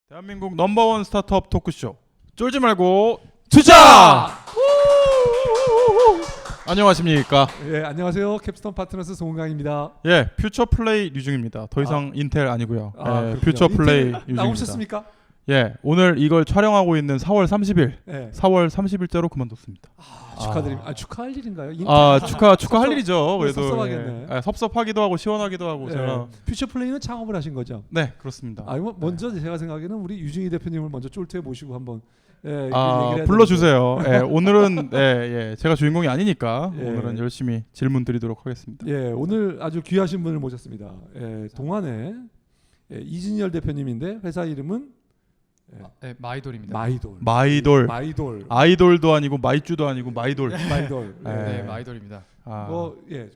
대한민국 넘버원 스타트업 토크쇼 쫄지 말고 투자! 안녕하십니까? 예, 안녕하세요. 캡스톤 파트너스 송은강입니다. 예, 퓨처 플레이 류중입니다. 더 이상 인텔 아니고요. 예, 그렇군요. 퓨처 플레이 인텔 류중입니다. 나오셨습니까? 예, 오늘 이걸 촬영하고 있는 4월 30일, 예. 4월 30일자로 그만뒀습니다. 축하드립니다. 축하할 일인가요? 축하할 일이죠. 그래도 섭섭하겠네. 예, 섭섭하기도 하고 시원하기도 하고 예. 제가 퓨처 플레이는 창업을 하신 거죠? 네, 그렇습니다. 먼저 제가 생각에는 우리 유중희 대표님을 먼저 쫄트에 모시고 한번 얘기를 해야 불러주세요. 예, 오늘은 제가 주인공이 아니니까 예. 오늘은 열심히 질문 드리도록 하겠습니다. 예, 오늘 아주 귀하신 분을 모셨습니다. 동안의 이진열 대표님인데 회사 이름은 네, 마이돌입니다. 마이돌. 아이돌도 아니고 마이쭈도 아니고 마이돌. 마이돌. 네, 마이돌입니다.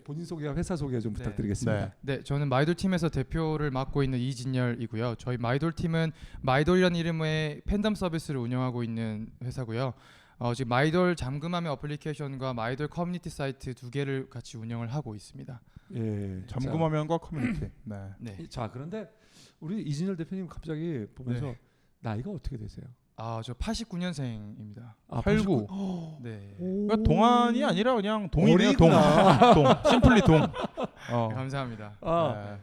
본인 소개와 회사 소개 좀 부탁드리겠습니다. 네, 저는 마이돌 팀에서 대표를 맡고 있는 이진열이고요. 저희 마이돌 팀은 마이돌이라는 이름의 팬덤 서비스를 운영하고 있는 회사고요. 지금 마이돌 잠금함의 어플리케이션과 마이돌 커뮤니티 사이트 두 개를 같이 운영을 하고 있습니다. 예, 잠금화면과 커뮤니티. 네. 자, 그런데 우리 이진열 대표님 갑자기 보면서 나이가 어떻게 되세요? 저 89년생입니다. 89. 네. 그러니까 동안이 아니라 그냥 동이네요. 어리구나. 동. 심플리 동. 네, 감사합니다.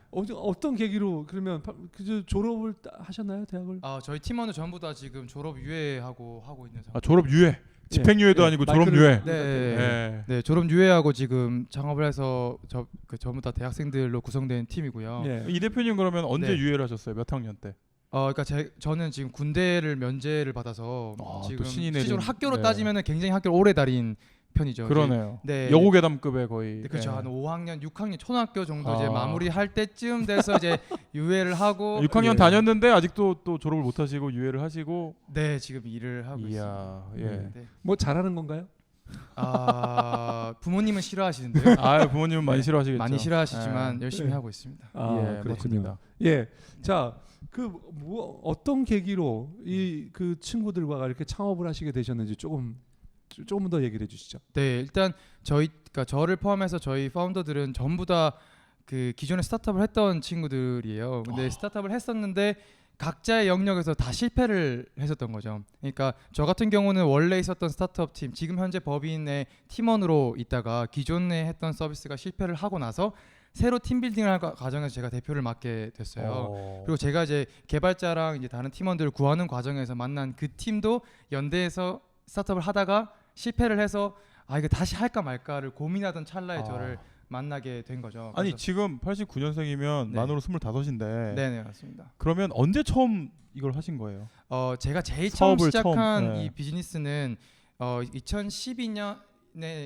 어떤 계기로 그러면 졸업을 하셨나요, 대학을? 저희 팀원은 전부 다 지금 졸업 유예하고 하고 있는 상황. 졸업 유예. 집행 유예도 아니고 졸업 유예. 네, 졸업 유예하고 지금 창업을 해서 전부 다 대학생들로 구성된 팀이고요. 이 대표님 그러면 언제 유예를 하셨어요? 몇 학년 때? 그러니까 저는 지금 군대를 면제를 받아서 지금 실제로 학교로 따지면은 굉장히 학교를 오래 다닌 편이죠. 그러네요. 네. 여고괴담급의 거의. 네, 그렇죠. 한 5학년, 6학년 초등학교 정도 이제 마무리할 때쯤 돼서 이제 유예를 하고 6학년 다녔는데 아직도 또 졸업을 못 하시고 유예를 하시고. 네, 지금 일을 하고 있습니다. 네. 뭐 잘하는 건가요? 부모님은 싫어하시는데요. 부모님은 많이 싫어하시겠죠. 많이 싫어하시지만 열심히 하고 있습니다. 그렇군요. 자, 어떤 계기로 그 친구들과 이렇게 창업을 하시게 되셨는지 조금 더 얘기를 해주시죠. 네, 일단 그러니까 저를 포함해서 저희 파운더들은 전부 다 그 기존에 스타트업을 했던 친구들이에요. 근데 스타트업을 했었는데 각자의 영역에서 다 실패를 했었던 거죠. 그러니까 저 같은 경우는 원래 있었던 스타트업 팀, 지금 현재 법인의 팀원으로 있다가 기존에 했던 서비스가 실패를 하고 나서 새로 팀 빌딩을 할 과정에서 제가 대표를 맡게 됐어요. 그리고 제가 이제 개발자랑 이제 다른 팀원들을 구하는 과정에서 만난 그 팀도 연대에서 스타트업을 하다가 실패를 해서 이거 다시 할까 말까를 고민하던 찰나에 저를 만나게 된 거죠. 아니 지금 89년생이면 만으로 25인데. 네네, 맞습니다. 그러면 언제 처음 이걸 하신 거예요? 제가 제일 처음 시작한 네. 이 비즈니스는 2012년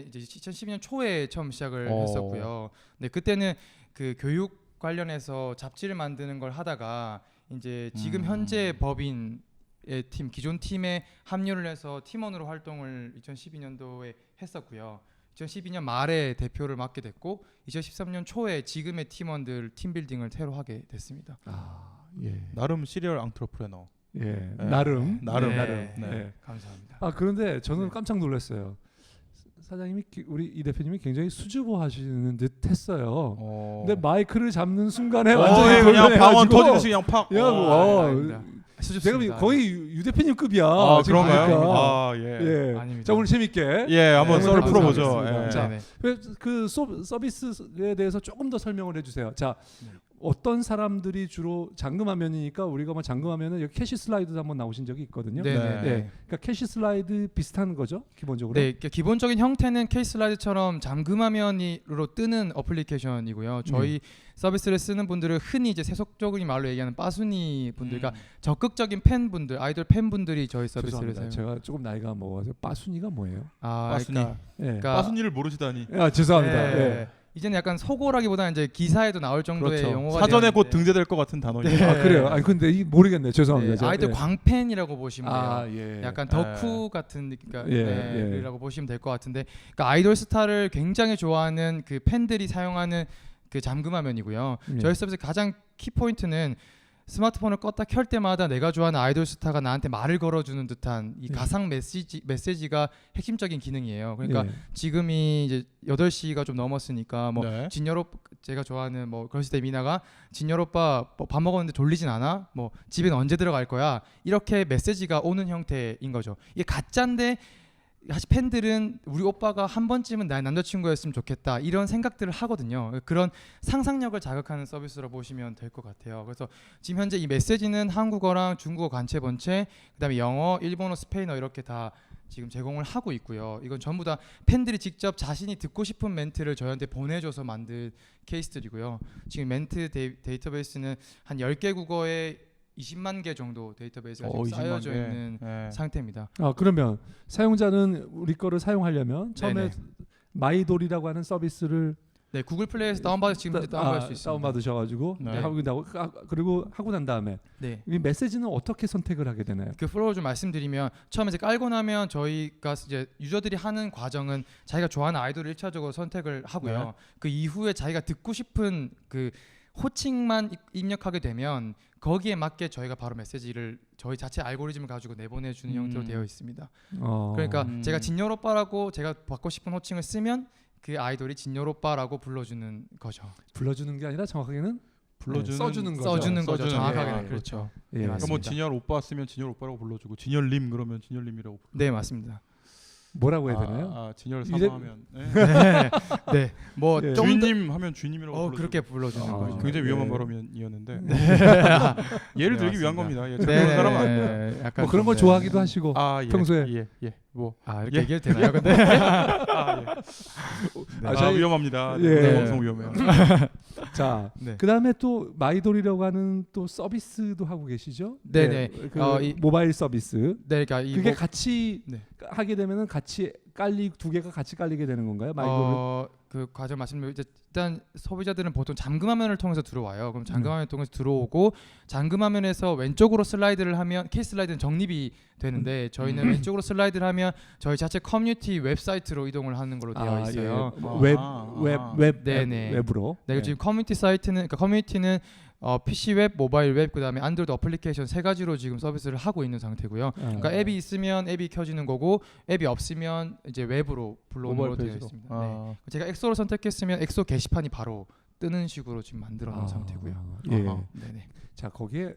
이제 2012년 초에 처음 시작을 했었고요. 네, 그때는 그 교육 관련해서 잡지를 만드는 걸 하다가 이제 지금 현재 법인의 팀, 기존 팀에 합류를 해서 팀원으로 활동을 2012년도에 했었고요. 2012년 말에 대표를 맡게 됐고 2013년 초에 지금의 팀원들 팀 빌딩을 새로 하게 됐습니다. 나름 시리얼 앙트러프레너. 나름. 네. 감사합니다. 그런데 저는 깜짝 놀랐어요. 사장님이 우리 이 대표님이 굉장히 수줍어하시는 듯했어요. 근데 마이크를 잡는 순간에 완전히 그냥 방언 터지듯이 그냥 팍. 내가 거의 유 대표님급이야. 그런가요? 아닙니다. 자, 오늘 재밌게 한번 썰을 풀어보죠. 자, 그 서비스에 대해서 조금 더 설명을 해주세요. 자, 어떤 사람들이 주로 잠금화면이니까 우리가 뭐 잠금화면은 여기 캐시 슬라이드도 한번 나오신 적이 있거든요. 그러니까 캐시 슬라이드 비슷한 거죠, 기본적으로. 네, 기본적인 형태는 캐시 슬라이드처럼 잠금화면으로 뜨는 어플리케이션이고요. 저희 서비스를 쓰는 분들은 흔히 이제 세속적인 말로 얘기하는 빠순이 분들, 그러니까 적극적인 팬분들, 아이돌 팬분들이 저희 서비스를 사용. 제가 조금 나이가 먹어서 빠순이가 뭐예요? 빠순이. 그러니까 빠순이를 모르시다니. 죄송합니다. 이제는 약간 소고라기보다는 이제 기사에도 나올 정도의 용어가 사전에 되는데. 곧 등재될 것 같은 단어예요. 그래요. 근데 모르겠네요. 죄송합니다. 아이들 광팬이라고 보시면 돼요. 약간 덕후 같은 느낌이라고 보시면 될 것 같은데, 그러니까 아이돌 스타를 굉장히 좋아하는 그 팬들이 사용하는 그 잠금화면이고요. 저희 서비스 가장 키 포인트는 스마트폰을 껐다 켤 때마다 내가 좋아하는 아이돌 스타가 나한테 말을 걸어주는 듯한 이 네. 가상 메시지가 핵심적인 기능이에요. 그러니까 예. 지금이 이제 8시가 좀 넘었으니까 뭐 네. 진열 오빠 제가 좋아하는 뭐 걸스데이 미나가 진열 오빠 뭐밥 먹었는데 졸리진 않아? 뭐 집엔 언제 들어갈 거야? 이렇게 메시지가 오는 형태인 거죠. 이게 가짜인데 사실 팬들은 우리 오빠가 한 번쯤은 나의 남자친구였으면 좋겠다 이런 생각들을 하거든요. 그런 상상력을 자극하는 서비스로 보시면 될 것 같아요. 그래서 지금 현재 이 메시지는 한국어랑 중국어 관체 번체 그다음에 영어, 일본어, 스페인어 이렇게 다 지금 제공을 하고 있고요. 이건 전부 다 팬들이 직접 자신이 듣고 싶은 멘트를 저희한테 보내줘서 만든 케이스들이고요. 지금 멘트 데이터베이스는 한 10개 국어에 20만 개 정도 데이터베이스가 지금 20만 쌓여져 개. 있는 네. 상태입니다. 그러면 사용자는 우리 거를 사용하려면 처음에 네네. 마이돌이라고 하는 서비스를 네, 구글 플레이에서 다운받아 지금 다운받을 수 있습니다. 다운받으셔가지고 네. 그리고 하고 난 다음에 네. 이 메시지는 어떻게 선택을 하게 되나요? 그 플로우 좀 말씀드리면 처음에 이제 깔고 나면 저희가 이제 유저들이 하는 과정은 자기가 좋아하는 아이돌을 1차적으로 선택을 하고요. 네. 그 이후에 자기가 듣고 싶은 그 호칭만 입력하게 되면 거기에 맞게 저희가 바로 메시지를 저희 자체 알고리즘을 가지고 내보내주는 형태로 되어 있습니다. 그러니까 제가 진열 오빠라고 제가 받고 싶은 호칭을 쓰면 그 아이돌이 진열 오빠라고 불러주는 거죠. 불러주는 게 아니라 정확하게는 불러주는 써주는 거죠. 써주는 거죠. 써주는 정확하게 거. 그렇죠. 예. 네, 그러니까 뭐 맞습니다. 진열 오빠 쓰면 진열 오빠라고 불러주고 진열님 그러면 진열님이라고 불러. 네, 맞습니다. 뭐라고 해야 되나요? 진열 이래- 사망하면 네. 네, 네, 뭐 예. 좀 주인님 하면 주인님이라고 불러주고. 그렇게 불러주는 아, 거죠. 굉장히 위험한 네. 발언이었는데 네, 예를 들기 위한 맞습니다. 겁니다. 예, 네, 그런 사람은 아니에요. 약간 뭐 그런 걸 네. 좋아하기도 하시고 예, 평소에. 뭐 이렇게 예. 얘기해도 되나요? 근데 저희- 위험합니다. 예. 네, 방송 위험해요. 자 네. 그다음에 또 마이돌이라고 하는 또 서비스도 하고 계시죠? 네네. 그 이- 모바일 서비스. 네, 그러니까 이 그게 뭐- 같이 네. 하게 되면은 같이 두 개가 같이 깔리게 되는 건가요? 마이돌은? 그 과정 말씀드리면 이제 일단 소비자들은 보통 잠금화면을 통해서 들어와요. 그럼 잠금화면을 통해서 들어오고 잠금화면에서 왼쪽으로 슬라이드를 하면 케이스 슬라이드는 적립이 되는데 저희는 왼쪽으로 슬라이드를 하면 저희 자체 커뮤니티 웹사이트로 이동을 하는 걸로 되어 있어요. 웹 네네. 웹으로. 네, 지금 커뮤니티 사이트는 그러니까 커뮤니티는 PC 웹, 모바일 웹, 그다음에 안드로이드 어플리케이션 세 가지로 지금 서비스를 하고 있는 상태고요. 그러니까 앱이 있으면 앱이 켜지는 거고 앱이 없으면 이제 웹으로 불러오는 걸로 되어 있습니다. 네. 제가 엑소를 선택했으면 엑소 게시판이 바로 뜨는 식으로 지금 만들어 놓은 상태고요. 예. 아하. 네네. 자 거기에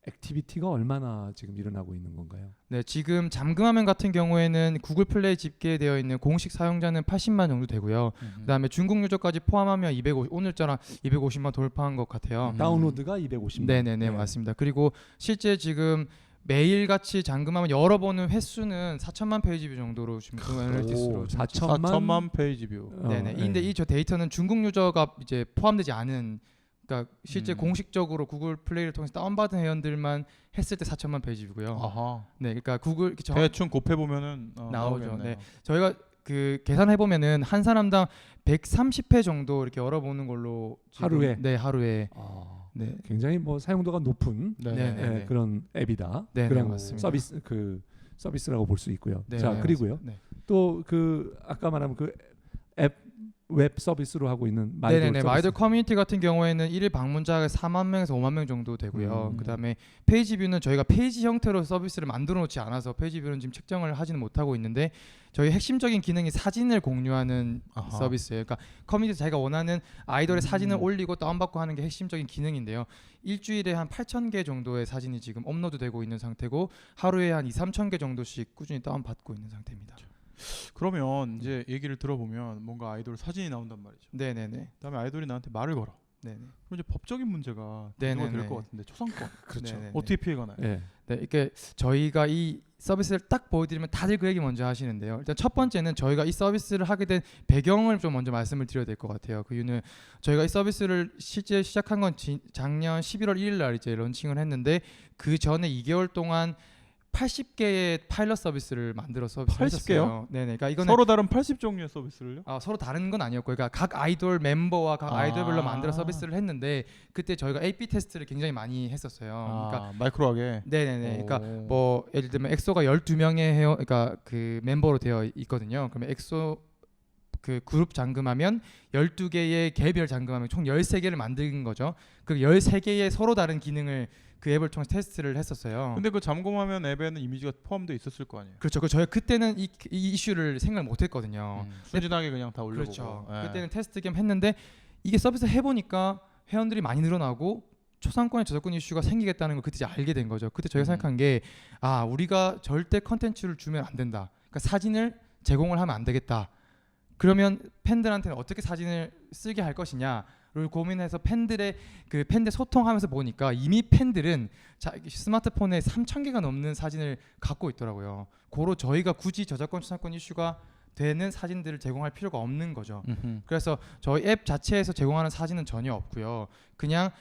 액티비티가 얼마나 지금 일어나고 있는 건가요? 네, 지금 잠금화면 같은 경우에는 구글 플레이 집계되어 있는 공식 사용자는 80만 정도 되고요. 그다음에 중국 유저까지 포함하면 250 오늘자랑 250만 돌파한 것 같아요. 다운로드가 250만. 네네네, 맞습니다. 그리고 실제 지금 매일같이 잠금하면 열어보는 횟수는 4천만 페이지 뷰 정도로 지금 애널리티스로 4천만 페이지 뷰. 네네. 근데 이 저 데이터는 중국 유저가 이제 포함되지 않은 그러니까 실제 공식적으로 구글 플레이를 통해서 다운받은 회원들만 했을 때 4천만 페이지 뷰고요. 아하. 네, 그러니까 구글 대충 곱해 보면은 나오죠. 나오겠네요. 네. 저희가 그 계산해 보면은 한 사람당 130회 정도 이렇게 열어보는 걸로 지금, 하루에? 네, 하루에. 아, 네. 굉장히 뭐 사용도가 높은 네. 그런 앱이다. 네, 그런 맞습니다. 서비스라고 볼 수 있고요. 네, 자 네, 그리고요. 네. 또 그 아까 말한 그 웹 서비스로 하고 있는 마이돌 네네네. 서비스. 마이돌 커뮤니티 같은 경우에는 1일 방문자가 4만 명에서 5만 명 정도 되고요. 그다음에 페이지 뷰는 저희가 페이지 형태로 서비스를 만들어 놓지 않아서 페이지 뷰는 지금 책정을 하지는 못하고 있는데 저희 핵심적인 기능이 사진을 공유하는 아하. 서비스예요. 그러니까 커뮤니티 자기가 원하는 아이돌의 사진을 올리고 다운받고 하는 게 핵심적인 기능인데요. 일주일에 한 8,000개 정도의 사진이 지금 업로드되고 있는 상태고 하루에 한 2-3천 개 정도씩 꾸준히 다운받고 있는 상태입니다. 그러면 이제 얘기를 들어보면 뭔가 아이돌 사진이 나온단 말이죠. 네네네. 그다음에 아이돌이 나한테 말을 걸어. 네네. 그럼 이제 법적인 문제가 네네네. 될 것 같은데 초상권. 그렇죠. 네네네. 어떻게 피해가나요? 예. 네, 이게 저희가 이 서비스를 딱 보여드리면 다들 그 얘기 먼저 하시는데요. 일단 첫 번째는 저희가 이 서비스를 하게 된 배경을 좀 먼저 말씀을 드려야 될 것 같아요. 그 이유는 저희가 이 서비스를 실제 시작한 건 작년 11월 1일 날 이제 런칭을 했는데 그 전에 2개월 동안 80개의 파일럿 서비스를 만들어 서비스를 80 했었어요. 개요? 네네. 그러니까 이거는 서로 다른 80종류의 서비스를요? 서로 다른 건 아니었고요. 그러니까 각 아이돌 멤버와 각 아이돌별로 만들어 서비스를 했는데 그때 저희가 A/B 테스트를 굉장히 많이 했었어요. 그러니까 마이크로하게. 네네네. 그러니까 뭐 예를 들면 엑소가 12명의 회원, 그러니까 그 멤버로 되어 있거든요. 그러면 엑소 그 그룹 잠금하면 12개의 개별 잠금하면 총 13개를 만든 거죠. 그 13개의 서로 다른 기능을 그 앱을 통해 테스트를 했었어요. 근데 그 잠금화면 앱에는 이미지가 포함되어 있었을 거 아니에요. 그렇죠. 저희 그때는 이 이슈를 생각 못했거든요. 순진하게 그냥 다 올려보고. 그렇죠. 예. 그때는 테스트 겸 했는데 이게 서비스 해보니까 회원들이 많이 늘어나고 초상권의 저작권 이슈가 생기겠다는 걸 그때 이제 알게 된 거죠. 그때 저희가 생각한 게 우리가 절대 컨텐츠를 주면 안 된다. 그러니까 사진을 제공을 하면 안 되겠다. 그러면 팬들한테는 어떻게 사진을 쓰게 할 것이냐를 고민해서 팬들 소통하면서 보니까 이미 팬들은 스마트폰에 3,000개가 넘는 사진을 갖고 있더라고요. 고로 저희가 굳이 저작권 초상권 이슈가 되는 사진들을 제공할 필요가 없는 거죠. 그래서 저희 앱 자체에서 제공하는 사진은 전혀 없고요. 그냥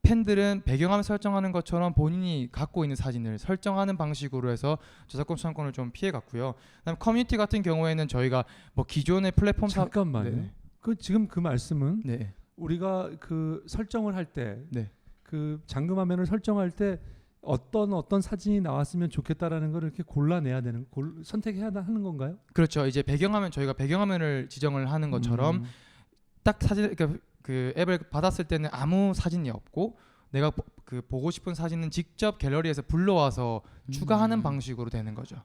팬들은 배경화면 설정하는 것처럼 본인이 갖고 있는 사진을 설정하는 방식으로 해서 저작권 초상권을 좀 피해갔고요. 그다음 커뮤니티 같은 경우에는 저희가 뭐 기존의 플랫폼 잠깐만요. 네. 그 지금 그 말씀은 네. 우리가 그 설정을 할 때 네. 그 잠금화면을 설정할 때 어떤 사진이 나왔으면 좋겠다라는 걸 이렇게 골라내야 되는 선택해야 하는 건가요? 그렇죠. 이제 배경화면 저희가 배경화면을 지정을 하는 것처럼 딱 사진 그러니까 그 앱을 받았을 때는 아무 사진이 없고 내가 그 보고 싶은 사진은 직접 갤러리에서 불러와서 추가하는 방식으로 되는 거죠.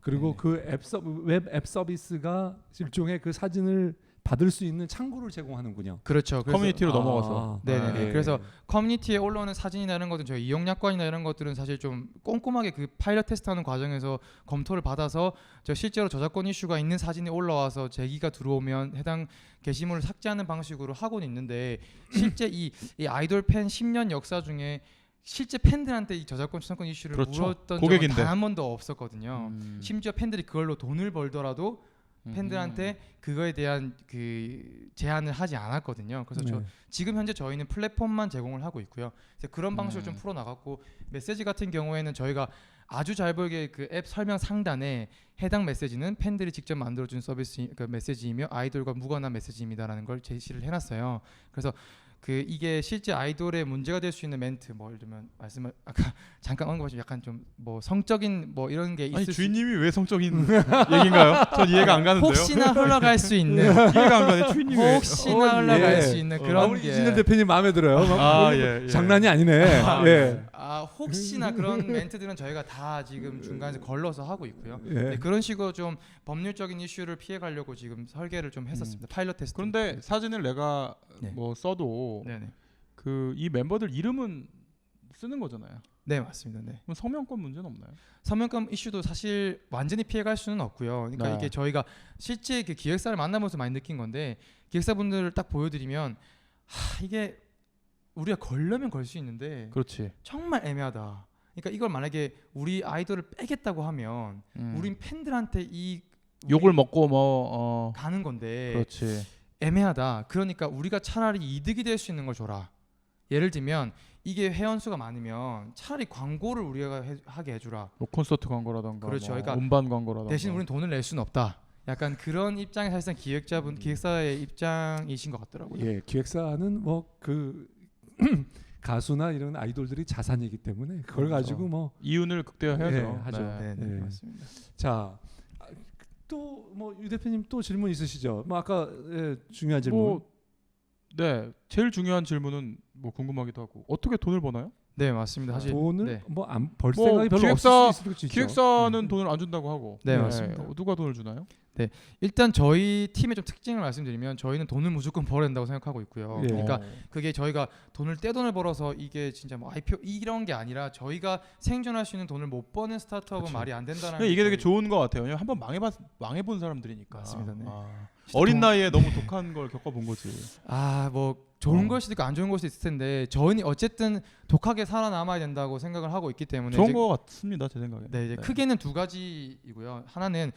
그리고 네. 그 웹 앱 서비스가 일종의 그 사진을 받을 수 있는 창구를 제공하는군요. 그렇죠. 그래서 커뮤니티로 넘어가서. 네네. 예. 그래서 커뮤니티에 올라오는 사진이나 이런 것들은 저희 이용약관이나 이런 것들은 사실 좀 꼼꼼하게 그 파일럿 테스트하는 과정에서 검토를 받아서 저 실제로 저작권 이슈가 있는 사진이 올라와서 제기가 들어오면 해당 게시물을 삭제하는 방식으로 하고는 있는데 실제 이 아이돌 팬 10년 역사 중에 실제 팬들한테 이 저작권 초상권 이슈를 그렇죠. 물었던 고객인데. 적은 단 한 번도 없었거든요. 심지어 팬들이 그걸로 돈을 벌더라도 팬들한테 그거에 대한 그 제한을 하지 않았거든요. 그래서 지금 현재 저희는 플랫폼만 제공을 하고 있고요. 그래서 그런 방식을 좀 풀어 나갔고 메시지 같은 경우에는 저희가 아주 잘 보이게 그 앱 설명 상단에 해당 메시지는 팬들이 직접 만들어준 서비스 그 메시지이며 아이돌과 무관한 메시지입니다라는 걸 제시를 해놨어요. 그래서 그 이게 실제 아이돌의 문제가 될 수 있는 멘트 뭐 예를 들면 말씀을 아까 잠깐 언급하신 약간 좀 뭐 성적인 뭐 이런 게 아니 있을 주인님이 왜 성적인 얘긴가요? 전 이해가 안 가는데요. 혹시나 흘러갈 수 있는 이해가 안 가네. 주인님이 왜? 혹시나 흘러갈 예. 수 있는 그런 우리 게 이진열 대표님 마음에 들어요. 예. 장난이 아니네. 예. 혹시나 그런 멘트들은 저희가 다 지금 중간에서 걸러서 하고 있고요. 예. 네, 그런 식으로 좀 법률적인 이슈를 피해가려고 지금 설계를 좀 했었습니다. 파일럿 테스트. 그런데 사진을 내가 네. 뭐 써도 네네. 그 이 멤버들 이름은 쓰는 거잖아요. 네 맞습니다. 네. 그럼 성명권 문제는 없나요? 서명권 이슈도 사실 완전히 피해갈 수는 없고요. 그러니까 네. 이게 저희가 실제 그 기획사를 만나면서 많이 느낀 건데 기획사분들을 딱 보여드리면 이게 우리가 걸려면 걸 수 있는데 그렇지. 정말 애매하다. 그러니까 이걸 만약에 우리 아이돌을 빼겠다고 하면 우린 팬들한테 욕을 먹고 뭐 가는 건데 그렇지. 애매하다. 그러니까 우리가 차라리 이득이 될 수 있는 걸 줘라. 예를 들면 이게 회원 수가 많으면 차라리 광고를 우리가 하게 해주라. 뭐 콘서트 광고라던가 그렇죠. 뭐 그러니까 음반 광고라던가 대신 우리는 돈을 낼 수는 없다. 약간 그런 입장이 사실상 기획사의 입장이신 것 같더라고요. 예, 기획사는 뭐 그 가수나 이런 아이돌들이 자산이기 때문에 그걸 그렇죠. 가지고 뭐 이윤을 극대화해야죠. 예, 하죠. 네, 네. 맞습니다. 자, 또 뭐 유 대표님 또 질문 있으시죠? 뭐 아까 중요한 질문. 네, 제일 중요한 질문은 뭐 궁금하기도 하고 어떻게 돈을 버나요? 네, 맞습니다. 사실 돈을 네. 뭐 안 벌 뭐 생각이 별로 기획사- 없을 수도 있죠. 기획사는 돈을 안 준다고 하고. 네, 맞습니다. 누가 돈을 주나요? 일단 저희 팀의 좀 특징을 말씀드리면 저희는 돈을 무조건 벌어야 된다고 생각하고 있고요. 예. 그러니까 그게 저희가 떼돈을 벌어서 이게 진짜 뭐 IPO 이런 게 아니라 저희가 생존할 수 있는 돈을 못 버는 스타트업은 그쵸. 말이 안 된다는. 근데 이게 되게 좋은 것 같아요. 왜냐면 한번 망해본 사람들이니까. 맞습니다. 네. 어린 나이에 너무 독한 걸 겪어본 거지. 뭐 좋은 걸 수도 있고 안 좋은 걸 수도 있을 텐데 저희는 어쨌든 독하게 살아남아야 된다고 생각을 하고 있기 때문에 좋은 이제 것 같습니다, 제 생각에. 네, 이제 크게는 두 가지이고요. 하나는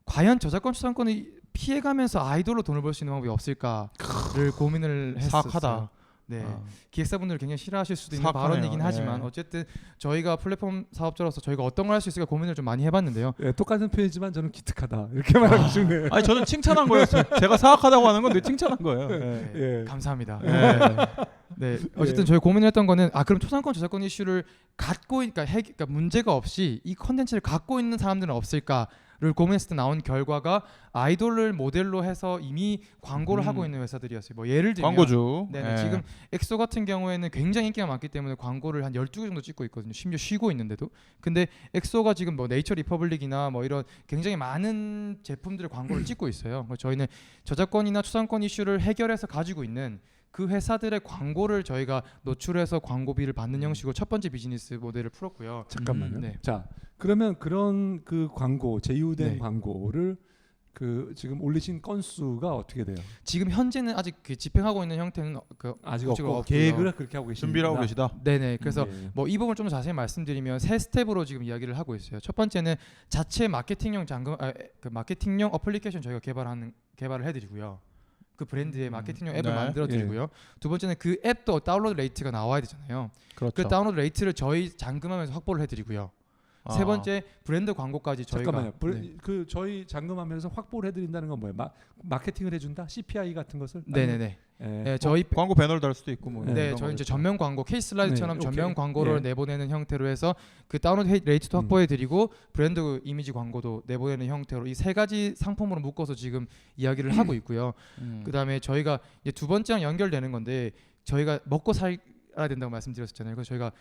과연 저작권 초상권을 피해가면서 아이돌로 돈을 벌 수 있는 방법이 없을까를 고민을 했었어요. 사악하다. 네, 아. 기획사분들 굉장히 싫어하실 수도 있는 사악하네요. 발언이긴 하지만 예. 어쨌든 저희가 플랫폼 사업자로서 저희가 어떤 걸 할 수 있을까 고민을 좀 많이 해봤는데요. 예, 똑같은 표현이지만 저는 기특하다 이렇게 말하고 싶네요. 아니 저는 칭찬한 거예요. 제가 사악하다고 하는 건 내 칭찬한 거예요. 예. 예. 감사합니다. 예. 네, 어쨌든 저희 고민했던 거는 그럼 초상권 저작권 이슈를 그러니까 문제가 없이 이 컨텐츠를 갖고 있는 사람들은 없을까를 고민했을 때 나온 결과가 아이돌을 모델로 해서 이미 광고를 하고 있는 회사들이었어요. 뭐 예를 들면 광고주. 네네, 예. 지금 엑소 같은 경우에는 굉장히 인기가 많기 때문에 광고를 한 12개 정도 찍고 있거든요. 심지어 쉬고 있는데도. 근데 엑소가 지금 뭐 네이처 리퍼블릭이나 뭐 이런 굉장히 많은 제품들의 광고를 찍고 있어요. 그래서 저희는 저작권이나 초상권 이슈를 해결해서 가지고 있는 그 회사들의 광고를 저희가 노출해서 광고비를 받는 형식으로 첫 번째 비즈니스 모델을 풀었고요. 잠깐만요. 네. 자, 그러면 그런 그 광고 제휴된 네. 광고를 그 지금 올리신 건수가 어떻게 돼요? 지금 현재는 아직 그 집행하고 있는 형태는 아직 없고요. 없고 계획을 그렇게 하고 계십니다. 준비를 하고 계시다. 네네. 그래서 네. 뭐 이 부분 좀 더 자세히 말씀드리면 세 스텝으로 지금 이야기를 하고 있어요. 첫 번째는 자체 마케팅용 그 마케팅용 어플리케이션 저희가 개발을 해드리고요. 그 브랜드의 마케팅용 앱을 네. 만들어드리고요. 두 번째는 그 앱도 다운로드 레이트가 나와야 되잖아요. 그렇죠. 그 다운로드 레이트를 저희 잠금하면서 확보를 해드리고요. 세 번째 브랜드 광고까지 저희가 잠깐만요. 네. 그 저희 잠금하면서 확보를 해드린다는 건 뭐예요? 마케팅을 해준다? CPI 같은 것을? 네네네. 예. 네, 저희 광고 배너를 달 수도 있고 뭐. 네, 네, 이런 저희 이제 거겠죠. 전면 광고 케이스 슬라이드처럼 네, 전면 오케이. 광고를 예. 내보내는 형태로 해서 그 다운로드 레이트도 확보해드리고 브랜드 이미지 광고도 내보내는 형태로 이 세 가지 상품으로 묶어서 지금 이야기를 하고 있고요. 그다음에 저희가 이제 두 번째랑 연결되는 건데 저희가 먹고 살아야 된다고 말씀드렸었잖아요. 그래서 저희가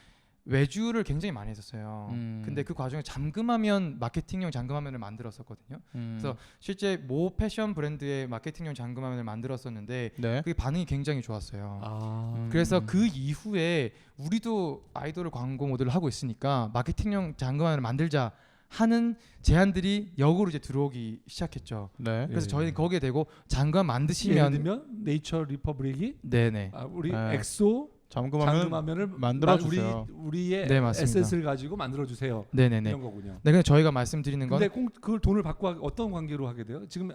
외주를 굉장히 많이 했었어요. 근데 그 과정에 잠금화면 마케팅용 잠금화면을 만들었었거든요. 그래서 실제 모 패션 브랜드의 마케팅용 잠금화면을 만들었었는데 네. 그게 반응이 굉장히 좋았어요. 아. 그래서 그 이후에 우리도 아이돌 광고 모델을 하고 있으니까 마케팅용 잠금화면을 만들자 하는 제안들이 역으로 이제 들어오기 시작했죠. 네. 그래서 예. 저희는 거기에 대고 잠금 예를 만드시면 들면 네이처 리퍼블릭이 네네 우리 네. 엑소 잠금하면 잠금화면을 만들어 주세요. 우리의 네, 맞습니다. 에셋을 가지고 만들어 주세요. 네네네. 이런 거군요. 네, 그래서 저희가 말씀드리는 건 근데 그걸 돈을 받고 어떤 관계로 하게 돼요? 지금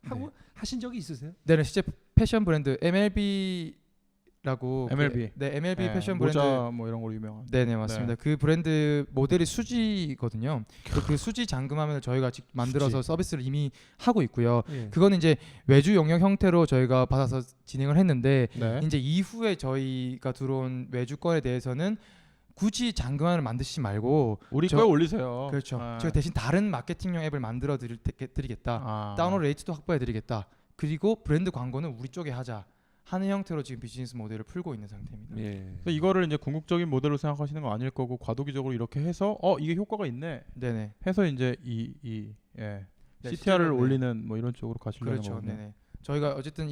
하고 하신 적이 있으세요? 네네 실제 패션 브랜드 MLB라고 MLB. 네 MLB 네, 패션 모자 브랜드 뭐 이런 걸로 유명한. 네네 맞습니다. 그 브랜드 모델이 수지거든요. 그 수지 잠금화면을 저희가 직접 만들어서 서비스를 이미 하고 있고요. 예. 그거는 이제 외주 영역 형태로 저희가 받아서 진행을 했는데 네. 이제 이후에 저희가 들어온 외주권에 대해서는 굳이 잠금화면을 만드시지 말고 우리 저- 거에 올리세요. 그렇죠. 네. 저희가 대신 다른 마케팅용 앱을 만들어 드리겠다. 아. 다운로드 레이트도 확보해 드리겠다. 그리고 브랜드 광고는 우리 쪽에 하자 하는 형태로 지금 비즈니스 모델을 풀고 있는 상태입니다. 예. 그래서 이거를 이제 궁극적인 모델로 생각하시는 건 아닐 거고 과도기적으로 이렇게 해서 이게 효과가 있네 네네. 해서 이제 네, CTR을 실제로, 네. 올리는 뭐 이런 쪽으로 가시려는 그렇죠. 거군요. 네네. 저희가 어쨌든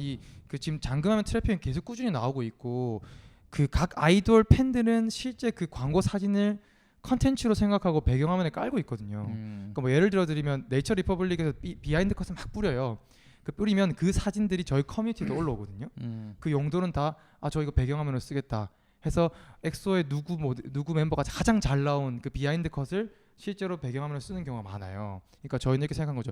그 지금 잠금하면 트래픽은 계속 꾸준히 나오고 있고 그 각 아이돌 팬들은 실제 그 광고 사진을 컨텐츠로 생각하고 배경화면에 깔고 있거든요. 그러니까 뭐 예를 들어 드리면 네이처 리퍼블릭에서 비하인드 컷을 막 뿌려요. 그 뿌리면 그 사진들이 저희 커뮤니티도 올라오거든요. 그 용도는 다 저 이거 배경화면으로 쓰겠다 해서 엑소의 누구 멤버가 가장 잘 나온 그 비하인드 컷을 실제로 배경화면으로 쓰는 경우가 많아요. 그러니까 저희는 이렇게 생각한 거죠.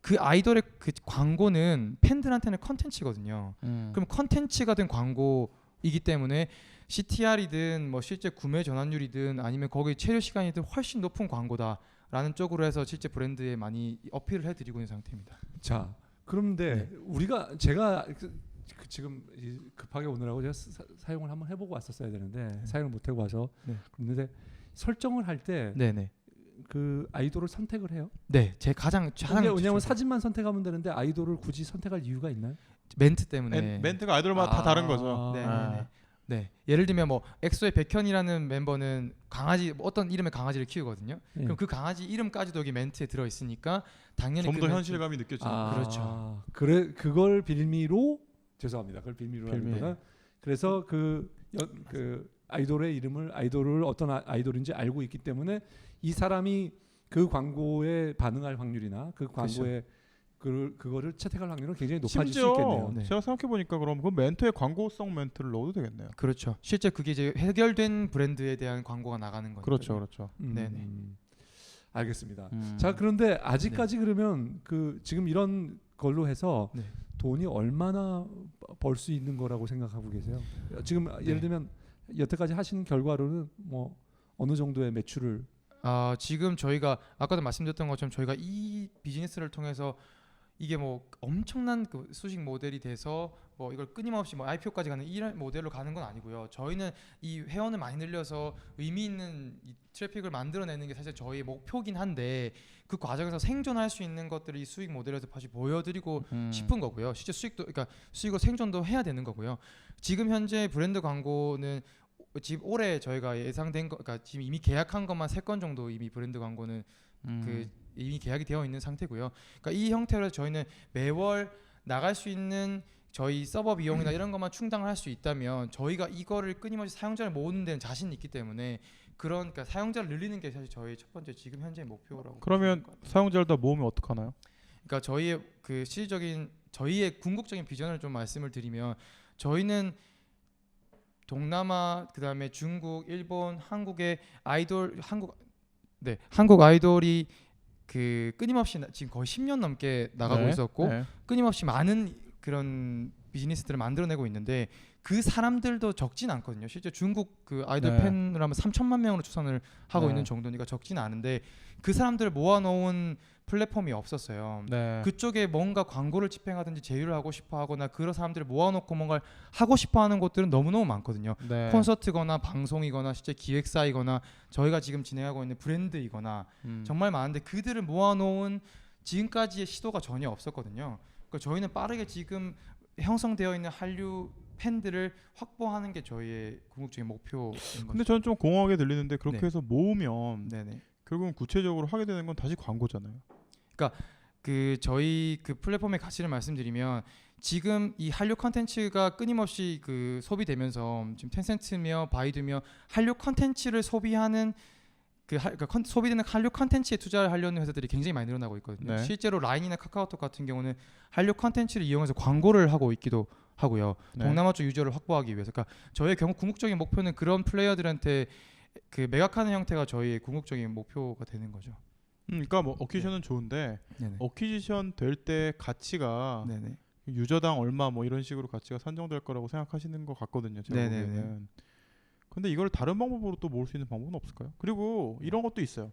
그 아이돌의 그 광고는 팬들한테는 컨텐츠거든요. 그럼 컨텐츠가 된 광고이기 때문에 CTR이든 뭐 실제 구매 전환율이든 아니면 거기 체류 시간이든 훨씬 높은 광고다라는 쪽으로 해서 실제 브랜드에 많이 어필을 해드리고 있는 상태입니다. 자, 그런데 제가 지금 급하게 오느라고 제가 사용을 한번 해보고 왔었어야 되는데 사용을 못 하고 와서 네. 그런데 설정을 할 때 네네. 그 아이돌을 선택을 해요? 네, 제 가장 왜냐하면 사진만 선택하면 되는데 아이돌을 굳이 선택할 이유가 있나요? 멘트 때문에. 멘트가 아이돌마다 다 다른 거죠. 네, 아. 네, 네. 네, 예를 들면 뭐 엑소의 백현이라는 멤버는 강아지 어떤 이름의 강아지를 키우거든요. 예. 그럼 그 강아지 이름까지도 여기 멘트에 들어 있으니까 당연히 좀 그 더 멘트- 현실감이 느껴지는. 그렇죠. 그래 그걸 빌미로 죄송합니다. 그걸 빌미로 빌미. 하는 그래서 그 아이돌의 이름을 아이돌을 어떤 아이돌인지 알고 있기 때문에 이 사람이 그 광고에 반응할 확률이나 그 광고에 그거를 채택할 확률은 굉장히 높아질 수 있겠네요. 네. 제가 생각해 보니까 그럼 그 멘트에 광고성 멘트를 넣어도 되겠네요. 그렇죠. 실제 그게 이제 해결된 브랜드에 대한 광고가 나가는 거죠. 그렇죠, 그렇죠. 네네. 알겠습니다. 자, 그런데 아직까지 그러면 그 지금 이런 걸로 해서 네. 돈이 얼마나 벌 수 있는 거라고 생각하고 계세요? 지금 예를 들면 여태까지 하신 결과로는 뭐 어느 정도의 매출을 지금 저희가 아까도 말씀드렸던 것처럼 저희가 이 비즈니스를 통해서 이게 뭐 엄청난 그 수식 모델이 돼서 뭐 이걸 끊임없이 뭐 IPO까지 가는 이런 모델로 가는 건 아니고요. 저희는 이 회원을 많이 늘려서 의미 있는 이 트래픽을 만들어내는 게 사실 저희의 목표긴 한데 그 과정에서 생존할 수 있는 것들을 이 수익 모델에서 다시 보여드리고 싶은 거고요. 실제 수익도 그러니까 수익으로 생존도 해야 되는 거고요. 지금 현재 브랜드 광고는 지금 올해 저희가 예상된 거, 그러니까 지금 이미 계약한 것만 3건 정도 이미 브랜드 광고는 그 이미 계약이 되어 있는 상태고요. 그러니까 이 형태로 저희는 매월 나갈 수 있는 저희 서버 비용이나 이런 것만 충당을 할 수 있다면 저희가 이거를 끊임없이 사용자를 모으는 데는 자신이 있기 때문에 그러니까 사용자를 늘리는 게 사실 저희 첫 번째 지금 현재 목표라고. 그러면 사용자를 다 모으면 어떡하나요? 그러니까 저희의 그 실질적인 저희의 궁극적인 비전을 좀 말씀을 드리면 저희는 동남아 그다음에 중국, 일본, 한국의 아이돌 한국 아이돌이 그 끊임없이 지금 거의 10년 넘게 나가고 네. 있었고 네. 끊임없이 많은 그런 비즈니스들을 만들어내고 있는데 그 사람들도 적진 않거든요. 실제 중국 그 아이돌 네. 팬을 하면 3천만 명으로 추산을 하고 네. 있는 정도니까 적진 않은데 그 사람들을 모아놓은 플랫폼이 없었어요. 네. 그쪽에 뭔가 광고를 집행하든지 제휴를 하고 싶어하거나 그런 사람들을 모아놓고 뭔가를 하고 싶어하는 곳들은 너무너무 많거든요. 네. 콘서트거나 방송이거나 실제 기획사이거나 저희가 지금 진행하고 있는 브랜드이거나 정말 많은데 그들을 모아놓은 지금까지의 시도가 전혀 없었거든요. 그러니까 저희는 빠르게 지금 형성되어 있는 한류 팬들을 확보하는 게 저희의 궁극적인 목표인 거죠. 근데 저는 좀 공허하게 들리는데 그렇게 네. 해서 모으면 네네. 결국은 구체적으로 하게 되는 건 다시 광고잖아요. 그 저희 그 플랫폼의 가치를 말씀드리면 지금 이 한류 컨텐츠가 끊임없이 그 소비되면서 지금 텐센트며 바이두며 한류 컨텐츠를 소비하는 그러니까 소비되는 한류 컨텐츠에 투자를 하려는 회사들이 굉장히 많이 늘어나고 있거든요. 네. 실제로 라인이나 카카오톡 같은 경우는 한류 컨텐츠를 이용해서 광고를 하고 있기도 하고요. 네. 동남아 쪽 유저를 확보하기 위해서. 그러니까 저희의 경우 궁극적인 목표는 그런 플레이어들한테 그 매각하는 형태가 저희의 궁극적인 목표가 되는 거죠. 그러니까 뭐 어퀴지션은 좋은데 네네. 어퀴지션 될 때 가치가 네네. 유저당 얼마 뭐 이런 식으로 가치가 산정될 거라고 생각하시는 것 같거든요. 제가 네네네. 보기에는. 근데 이걸 다른 방법으로 또 모을 수 있는 방법은 없을까요? 그리고 이런 것도 있어요.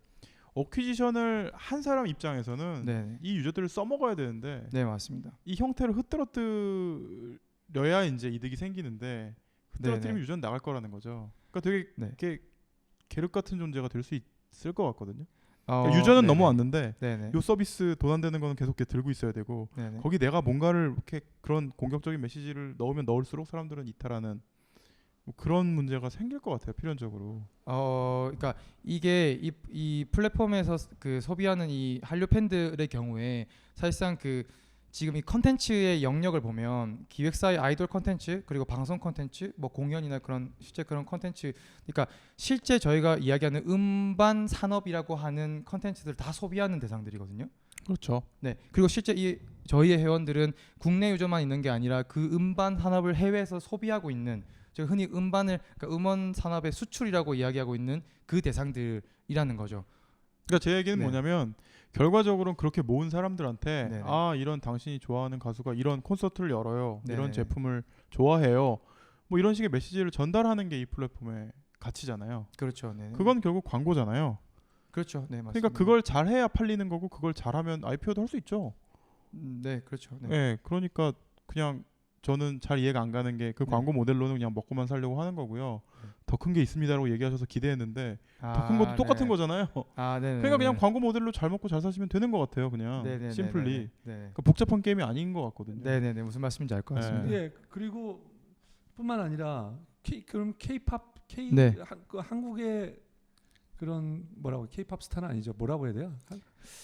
어퀴지션을 한 사람 입장에서는 네네. 이 유저들을 써먹어야 되는데 네 맞습니다. 이 형태를 흐트러뜨려야 이제 이득이 생기는데 흐트러뜨리면 네네. 유저는 나갈 거라는 거죠. 그러니까 되게 네. 이렇게 계륵 같은 존재가 될 수 있을 것 같거든요. 어, 그러니까 유저는 네네. 넘어왔는데 네네. 요 서비스 돈 안 되는 거는 계속 이렇게 들고 있어야 되고 네네. 거기 내가 뭔가를 이렇게 그런 공격적인 메시지를 넣으면 넣을수록 사람들은 이탈하는 뭐 그런 문제가 생길 것 같아요. 필연적으로. 그러니까 이게 이 플랫폼에서 그 소비하는 이 한류 팬들의 경우에 사실상 그 지금 이 컨텐츠의 영역을 보면 기획사의 아이돌 컨텐츠 그리고 방송 컨텐츠 뭐 공연이나 그런 실제 그런 컨텐츠 그러니까 실제 저희가 이야기하는 음반 산업이라고 하는 컨텐츠들 다 소비하는 대상들이거든요. 그렇죠. 네. 그리고 실제 이 저희의 회원들은 국내 유저만 있는 게 아니라 그 음반 산업을 해외에서 소비하고 있는 즉 흔히 음반을 그러니까 음원 산업의 수출이라고 이야기하고 있는 그 대상들이라는 거죠. 그러니까 제 얘기는 네. 뭐냐면 결과적으로는 그렇게 모은 사람들한테 네네. 아 이런 당신이 좋아하는 가수가 이런 콘서트를 열어요. 이런 네네. 제품을 좋아해요. 뭐 이런 식의 메시지를 전달하는 게 이 플랫폼의 가치잖아요. 그렇죠. 네. 그건 결국 광고잖아요. 그렇죠. 네, 맞습니다. 그러니까 그걸 잘해야 팔리는 거고 그걸 잘하면 IPO도 할 수 있죠. 네, 그렇죠. 네. 네. 그러니까 그냥 저는 잘 이해가 안 가는 게 그 네. 광고 모델로는 그냥 먹고만 살려고 하는 거고요. 네. 더 큰 게 있습니다라고 얘기하셔서 기대했는데 더 큰 아, 것도 똑같은 네네. 거잖아요. 아, 네. 그러니까 그냥 광고 모델로 잘 먹고 잘 사시면 되는 것 같아요. 그냥 심플리. 네. 그러니까 복잡한 게임이 아닌 것 같거든요. 네, 네, 네. 무슨 말씀인지 알 것 네. 같습니다. 예, 그리고 뿐만 아니라 그럼 K-팝 네. 한국의 그런 뭐라고 K-팝 스타는 아니죠. 뭐라고 해야 돼요?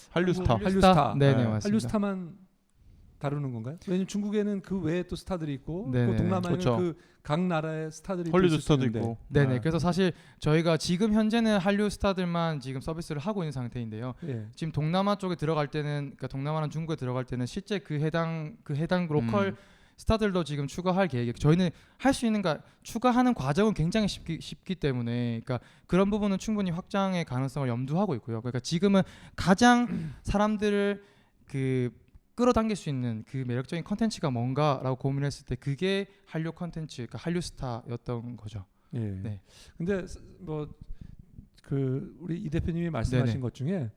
한류 스타. 한류 스타. 네, 네, 네. 맞습니다. 한류 스타만 다루는 건가요? 왜냐면 중국에는 그 외에 또 스타들이 있고 네네. 그 동남아에는 그렇죠. 그 각 나라의 스타들이 헐리우드 있을 수 스타도 있는데. 있고. 네, 네. 네. 그래서 사실 저희가 지금 현재는 한류 스타들만 지금 서비스를 하고 있는 상태인데요. 예. 지금 동남아 쪽에 들어갈 때는 그러니까 동남아나 중국에 들어갈 때는 실제 그 해당 로컬 스타들도 지금 추가할 계획이 저희는 할 수 있는 추가하는 과정은 굉장히 쉽기 때문에 그러니까 그런 부분은 충분히 확장의 가능성을 염두하고 있고요. 그러니까 지금은 가장 사람들을 그 끌어당길 수 있는 그 매력적인 컨텐츠가 뭔가라고 고민했을 때 그게 한류 컨텐츠, 그러니까 한류 스타였던 거죠. 예. 네. 근데 뭐 그 우리 이 대표님이 말씀하신 네네. 것 중에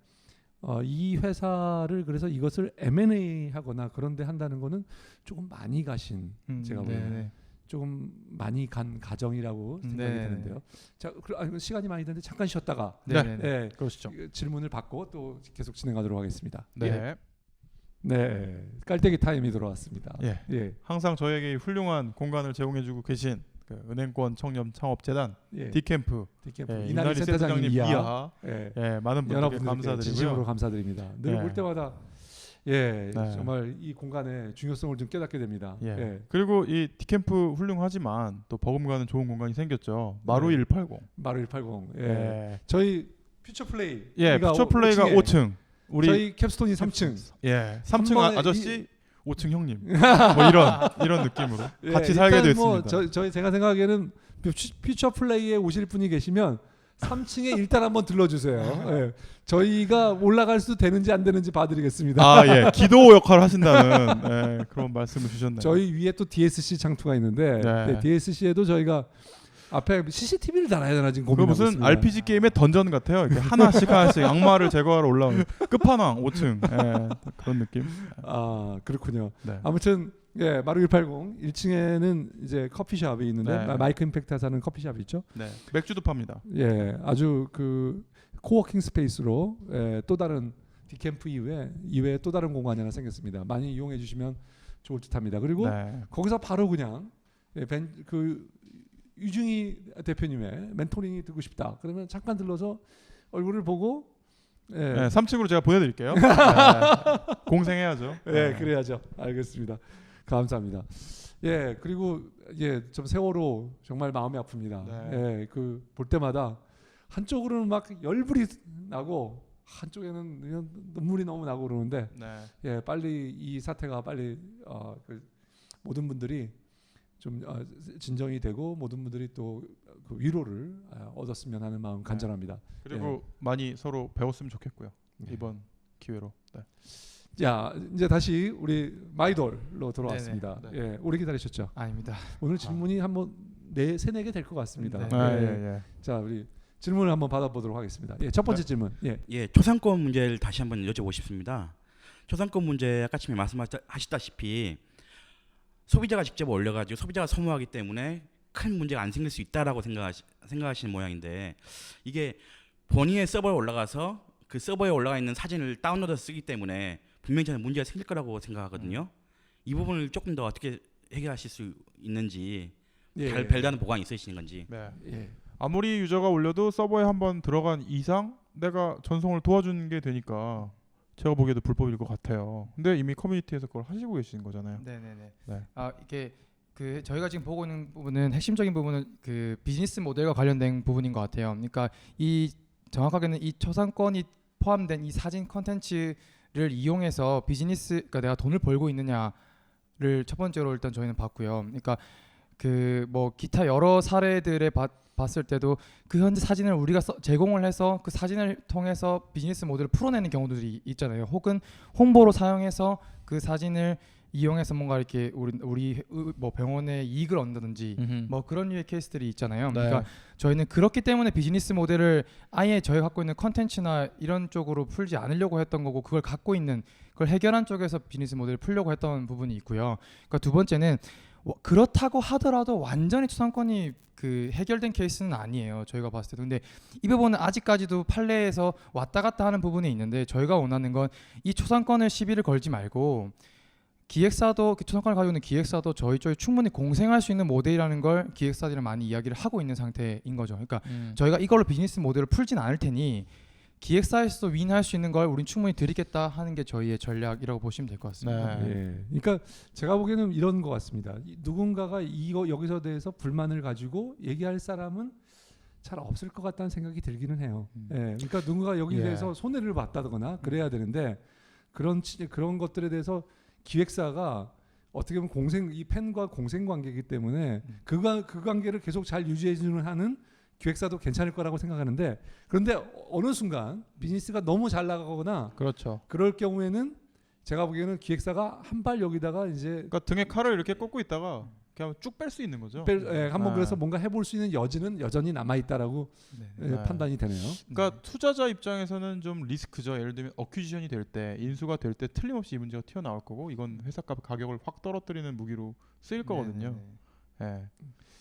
이 회사를 그래서 이것을 M&A 하거나 그런데 한다는 거는 조금 많이 가신 제가 보기에는 네네. 조금 많이 간 가정이라고 생각이 네. 드는데요. 자, 시간이 많이 됐는데 잠깐 쉬었다가 네네. 네, 그러시죠. 질문을 받고 또 계속 진행하도록 하겠습니다. 네. 예. 네, 깔때기 타임이 돌아왔습니다. 예. 예, 항상 저에게 훌륭한 공간을 제공해주고 계신 그 은행권 청년 창업재단 예. 디캠프 디캠프 예, 이나리 센터장님 이하 예, 예. 많은 분들께 여러분들께 감사드리고요. 진심으로 감사드립니다. 늘 예. 볼 때마다 예, 네. 정말 이 공간의 중요성을 좀 깨닫게 됩니다. 예. 예. 그리고 이 디캠프 훌륭하지만 또 버금가는 좋은 공간이 생겼죠. 마루 네. 180. 마루 180. 예. 예. 저희 퓨처 플레이. 예, 퓨처 플레이가 5층. 우리 저희 캡스톤이 3층. 예, 3층 번에 아저씨, 5층 형님. 뭐 이런 느낌으로 예, 같이 살게 일단 됐습니다. 뭐 제가 생각하기에는 퓨처 플레이에 오실 분이 계시면 3층에 일단 한번 들러주세요. 예. 저희가 올라갈 수 되는지 안 되는지 봐드리겠습니다. 아, 예. 기도 역할을 하신다는 예, 그런 말씀을 주셨네요. 저희 위에 또 DSC 장투가 있는데 네. 네, DSC에도 저희가 앞에 CCTV를 달아야 되나 지금 그 고민하고 무슨 있습니다. RPG 게임의 던전 같아요. 이렇게 하나씩 악마를 제거하러 올라오는 끝판왕 5층 예, 그런 느낌. 아 그렇군요. 네. 아무튼 예 마루 180 1층에는 이제 커피숍이 있는데 네. 마이크 임팩트 사는 커피숍이 있죠. 네. 맥주도 팝니다. 예 아주 그 코워킹 스페이스로 또 다른 디캠프 이외에 또 다른 공간이 하나 생겼습니다. 많이 이용해 주시면 좋을 듯합니다. 그리고 네. 거기서 바로 그냥 그 유중희 대표님의 멘토링이 듣고 싶다. 그러면 잠깐 들러서 얼굴을 보고 네, 3층으로 제가 보내드릴게요. 네. 공생해야죠. 예, 그래야죠. 알겠습니다. 감사합니다. 예, 그리고 예, 좀 세월호 정말 마음이 아픕니다. 네. 예, 그 볼 때마다 한쪽으로는 막 열불이 나고 한쪽에는 그냥 눈물이 너무 나고 그러는데 네. 예, 빨리 이 사태가 빨리 그 모든 분들이 좀 진정이 되고 모든 분들이 또 그 위로를 얻었으면 하는 마음 간절합니다. 그리고 많이 서로 배웠으면 좋겠고요. 네. 이번 기회로. 네. 자, 이제 다시 우리 마이돌로 돌아왔습니다. 네네. 예, 오래 기다리셨죠? 아닙니다. 오늘 질문이 한번 세네 개 될 것 같습니다. 네. 아, 예. 예. 자, 우리 질문을 한번 받아보도록 하겠습니다. 예, 첫 번째 질문. 예, 예, 초상권 문제를 다시 한번 여쭤보고 싶습니다. 초상권 문제 아까 처음에 말씀하셨다시피 소비자가 직접 올려가지고 소비자가 소모하기 때문에 큰 문제가 안 생길 수 있다라고 생각하시는 모양인데 이게 본인의 서버에 올라가서 그 서버에 올라가 있는 사진을 다운로드해서 쓰기 때문에 분명히 저는 문제가 생길 거라고 생각하거든요. 이 부분을 조금 더 어떻게 해결하실 수 있는지 예. 별다른 보관이 있으신 건지. 네. 예. 아무리 유저가 올려도 서버에 한번 들어간 이상 내가 전송을 도와주는 게 되니까 제가 보기에도 불법일 것 같아요. 근데 이미 커뮤니티에서 그걸 하시고 계신 거잖아요. 네네네. 네. 아 이게 그 저희가 지금 보고 있는 부분은 핵심적인 부분은 그 비즈니스 모델과 관련된 부분인 것 같아요. 그러니까 이 정확하게는 이 초상권이 포함된 이 사진 컨텐츠를 이용해서 비즈니스, 그러니까 내가 돈을 벌고 있느냐를 첫 번째로 일단 저희는 봤고요. 그러니까 그 뭐 기타 여러 사례들에 봤을 때도 그 현재 사진을 우리가 제공을 해서 그 사진을 통해서 비즈니스 모델을 풀어내는 경우들이 있잖아요. 혹은 홍보로 사용해서 그 사진을 이용해서 뭔가 이렇게 우리 뭐 병원에 이익을 얻는다든지 뭐 그런 류의 케이스들이 있잖아요. 네. 그러니까 저희는 그렇기 때문에 비즈니스 모델을 아예 저희가 갖고 있는 컨텐츠나 이런 쪽으로 풀지 않으려고 했던 거고, 그걸 갖고 있는 그걸 해결한 쪽에서 비즈니스 모델을 풀려고 했던 부분이 있고요. 그러니까 두 번째는 그렇다고 하더라도 완전히 초상권이 그 해결된 케이스는 아니에요. 저희가 봤을 때도. 근데 이 부분은 아직까지도 판례에서 왔다 갔다 하는 부분이 있는데, 저희가 원하는 건 이 초상권을 시비를 걸지 말고 기획사도, 초상권을 가지고 있는 기획사도 저희 쪽에 충분히 공생할 수 있는 모델이라는 걸 기획사들이랑 많이 이야기를 하고 있는 상태인 거죠. 그러니까 저희가 이걸로 비즈니스 모델을 풀진 않을 테니 기획사에서도 윈할 수 있는 걸 우린 충분히 드리겠다 하는 게 저희의 전략이라고 보시면 될 것 같습니다. 네. 예. 그러니까 제가 보기에는 이런 것 같습니다. 누군가가 여기서 대해서 불만을 가지고 얘기할 사람은 잘 없을 것 같다는 생각이 들기는 해요. 예. 그러니까 누군가 여기에 예. 대해서 손해를 봤다거나 그래야 되는데 그런 것들에 대해서 기획사가 어떻게 보면 이 팬과 공생 관계이기 때문에 그 관계를 계속 잘 유지해주는 하는 기획사도 괜찮을 거라고 생각하는데, 그런데 어느 순간 비즈니스가 너무 잘 나가거나 그렇죠. 그럴 경우에는 제가 보기에는 기획사가 한 발 여기다가 이제 그러니까 등에 칼을 이렇게 꽂고 있다가 그냥 쭉 뺄 수 있는 거죠. 한번 아. 그래서 뭔가 해볼 수 있는 여지는 여전히 남아 있다라고 네. 네. 판단이 되네요. 그러니까 투자자 입장에서는 좀 리스크죠. 예를 들면 어퀴지션이 될 때, 인수가 될 때 틀림없이 이 문제가 튀어나올 거고, 이건 회사 가격을 확 떨어뜨리는 무기로 쓰일 거거든요. 예.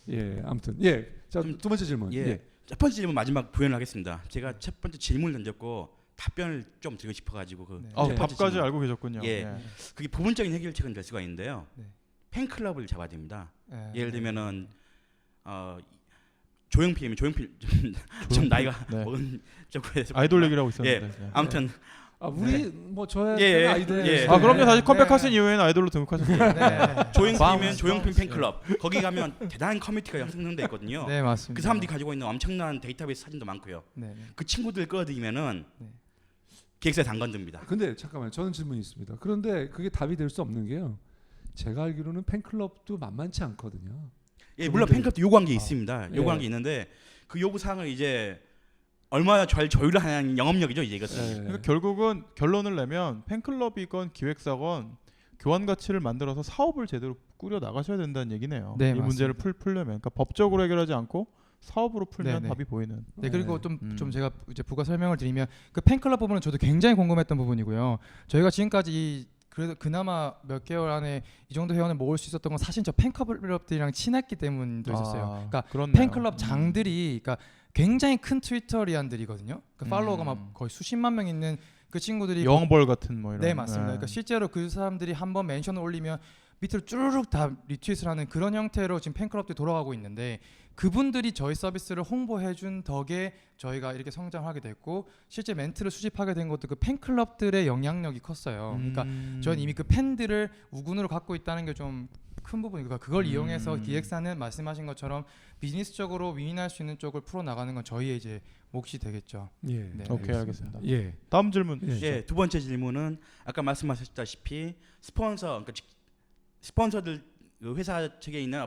예, 아무튼 예, 자 좀- 두 번째 질문. 예. 첫 번째 질문 마지막 부연을 하겠습니다. 제가 첫 번째 질문을 던졌고 답변을 좀 드리고 싶어가지고 그 네. 아, 첫 번째 답까지 질문. 알고 계셨군요. 예. 그게 부분적인 해결책은 될 수가 있는데요. 네. 팬클럽을 잡아야 됩니다. 네. 예를 들면은 조용필이면 조용필 좀 나이가 네. 먹은 쪽에서 아이돌 얘기를 하고 있었는데. 네. 아무튼 아, 우리 뭐 저의 예, 아이돌. 예. 아 그럼요. 다시 네. 컴백하신 이후에는 아이돌로 등록하셨어요. 네. 조용필이면 조용필 팬클럽 거기 가면 대단한 커뮤니티가 형성돼 있거든요. 네, 맞습니다. 그 사람들이 가지고 있는 엄청난 데이터베이스 사진도 많고요. 네. 그 친구들 끌어들이면은 네. 기획사에 당건듭니다. 근데 잠깐만, 저는 질문이 있습니다. 그런데 그게 답이 될 수 없는 게요. 제가 알기로는 팬클럽도 만만치 않거든요. 예, 물론 그분들이- 팬클럽도 요구한 게 있습니다. 요구한 예. 게 있는데 그 요구 사항을 이제 얼마나 잘 조율을 하는 영업력이죠, 이제 이것은. 예. 그러니까 결국은 결론을 내면 팬클럽이건 기획사건 교환 가치를 만들어서 사업을 제대로 꾸려 나가셔야 된다는 얘기네요. 네, 이 문제를 맞습니다. 풀려면, 그러니까 법적으로 해결하지 않고 사업으로 풀면 네, 네. 답이 보이는. 네, 그리고 네. 좀 제가 이제 부가 설명을 드리면 그 팬클럽 부분은 저도 굉장히 궁금했던 부분이고요. 저희가 지금까지 그래도 그나마 몇 개월 안에 이 정도 회원을 모을 수 있었던 건 사실 저 팬클럽들이랑 친했기 때문도 있었어요. 그러니까 그렇네요. 팬클럽 장들이 그러니까 굉장히 큰 트위터리안들이거든요. 그 팔로워가 막 거의 수십만 명 있는 그 친구들이 영벌 같은 뭐 이런. 네, 맞습니다. 그러니까 실제로 그 사람들이 한번 멘션을 올리면 밑으로 쭈르륵 다 리트윗을 하는 그런 형태로 지금 팬클럽들이 돌아가고 있는데 그분들이 저희 서비스를 홍보해준 덕에 저희가 이렇게 성장하게 됐고 실제 멘트를 수집하게 된 것도 그 팬클럽들의 영향력이 컸어요. 그러니까 저는 이미 그 팬들을 우군으로 갖고 있다는 게 좀 큰 부분이고 그러니까 그걸 이용해서 기획사는 말씀하신 것처럼 비즈니스적으로 윈윈할 수 있는 쪽을 풀어 나가는 건 저희의 이제 몫이 되겠죠. 예. 네. 오케이, 알겠습니다. 예. 다음 질문. 예, 두 번째 질문은 아까 말씀하셨다시피 그러니까 스폰서들 그 회사 측에 있는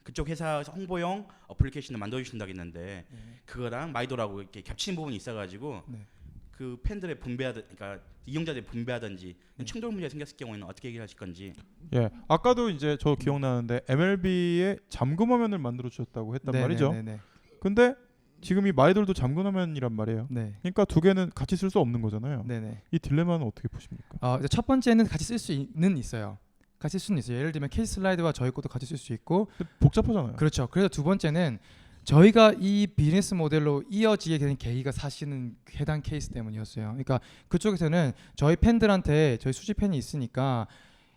그쪽 회사 홍보용 어플리케이션을 만들어 주신다고 했는데 그거랑 마이도라고 이렇게 겹치는 부분이 있어가지고 네. 그 팬들의 그러니까 이용자들의 분배하든지 충돌 문제 생겼을 경우에는 어떻게 해결하실 건지. 예, 아까도 이제 저 기억나는데 MLB에 잠금 화면을 만들어 주셨다고 했단 네, 말이죠. 네, 네, 근데 지금 이 마이돌도 잠금 화면이란 말이에요. 네. 그러니까 두 개는 같이 쓸 수 없는 거잖아요. 네, 네. 이 딜레마는 어떻게 보십니까? 이제 첫 번째는 같이 쓸 수는 있어요. 같이 쓸 수는 있어요. 예를 들면 케이스 슬라이드와 저희 것도 같이 쓸 수 있고 근데 복잡하잖아요. 그렇죠. 그래서 두 번째는 저희가 이 비즈니스 모델로 이어지게 된 계기가 사실은 해당 케이스 때문이었어요. 그러니까 그쪽에서는 저희 팬들한테 저희 수집 팬이 있으니까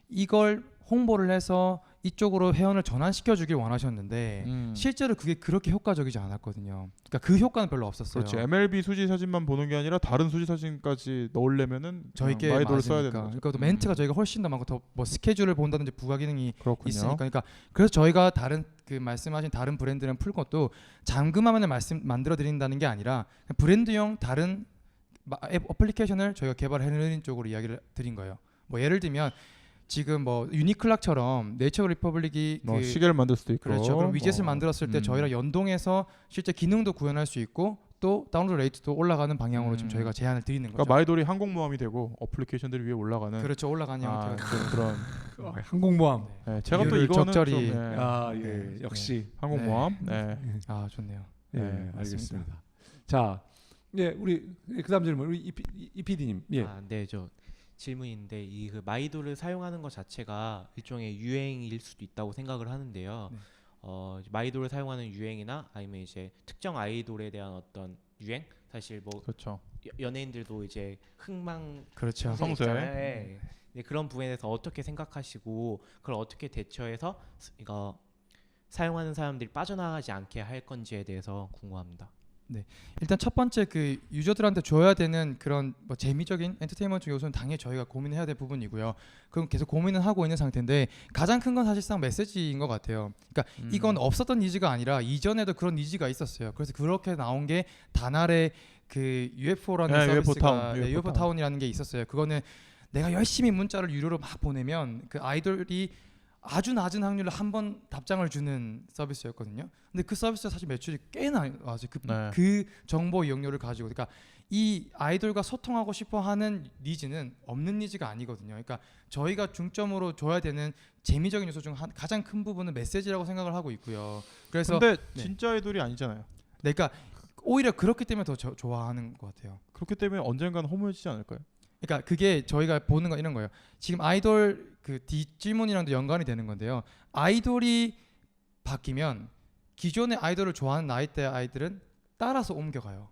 이걸 홍보를 해서 이쪽으로 회원을 전환시켜 주길 원하셨는데 실제로 그게 그렇게 효과적이지 않았거든요. 그러니까 그 효과는 별로 없었어요. 그렇지. MLB 수지 사진만 보는 게 아니라 다른 수지 사진까지 넣으려면은 저희께 마이돌을 써야 맞으니까. 되는 거죠. 그러니까 또 멘트가 저희가 훨씬 더 많고 더 뭐 스케줄을 본다든지 부가 기능이 그렇군요. 있으니까. 그러니까 그래서 저희가 다른 그 말씀하신 다른 브랜드랑 풀 것도 잠금화면을 만들어 드린다는 게 아니라 브랜드용 다른 앱 어플리케이션을 저희가 개발해내는 쪽으로 이야기를 드린 거예요. 뭐 예를 들면 지금 뭐 유니클락처럼 네이처 리퍼블릭이 뭐 그 시계를 만들 수도 있고. 그렇죠. 그럼 위젯을 뭐, 만들었을 때 저희랑 연동해서 실제 기능도 구현할 수 있고 또 다운로드 레이트도 올라가는 방향으로 지금 저희가 제안을 드리는 거죠. 그러니까 마이돌이 항공모함이 되고 어플리케이션들이 위에 올라가는. 그렇죠. 올라가는 형태가 그런. 항공모함. 네, 제가 또 이유를 이거는 적절히- 좀, 네, 아, 예. 역시. 항공모함. 네. 아 좋네요. 예, 네, 알겠습니다. 자, 예, 우리 그다음 질문 우리 이 PD님. 예. 네, 저 질문인데 이 그 마이돌을 사용하는 것 자체가 일종의 유행일 수도 있다고 생각을 하는데요. 네. 이제 마이돌을 사용하는 유행이나 아니면 이제 특정 아이돌에 대한 어떤 유행, 사실 뭐 그렇죠. 연예인들도 이제 흥망 그렇죠. 성쇠. 있잖아요. 네. 네, 그런 부분에 대해서 어떻게 생각하시고 그걸 어떻게 대처해서 이거 사용하는 사람들이 빠져나가지 않게 할 건지에 대해서 궁금합니다. 일단 첫 번째 그 유저들한테 줘야 되는 그런 뭐 재미적인 엔터테인먼트 요소는 당연히 저희가 고민해야 될 부분이고요. 그럼 계속 고민은 하고 있는 상태인데 가장 큰 건 사실상 메시지인 것 같아요. 그러니까 이건 없었던 니즈가 아니라 이전에도 그런 니즈가 있었어요. 그래서 그렇게 나온 게 다날의 그 UFO라는 네, 서비스가 UFO 타운, UFO 타운이라는 게 있었어요. 그거는 내가 열심히 문자를 유료로 막 보내면 그 아이돌이 아주 낮은 확률로 한 번 답장을 주는 서비스였거든요. 근데 그 서비스가 사실 매출이 꽤나 나왔어요. 네. 그 정보 이용료를 가지고, 그러니까 이 아이돌과 소통하고 싶어하는 니즈는 없는 니즈가 아니거든요. 그러니까 저희가 중점으로 줘야 되는 재미적인 요소 중 가장 큰 부분은 메시지라고 생각을 하고 있고요. 그래서 근데 네. 진짜 아이돌이 아니잖아요. 네, 그러니까 오히려 그렇기 때문에 더 좋아하는 것 같아요. 그렇기 때문에 언젠가는 허무해지지 않을까요? 그러니까 그게 저희가 보는 건 이런 거예요. 지금 아이돌 그 뒷질문이랑도 연관이 되는 건데요. 아이돌이 바뀌면 기존의 아이돌을 좋아하는 나이대 아이들은 따라서 옮겨가요.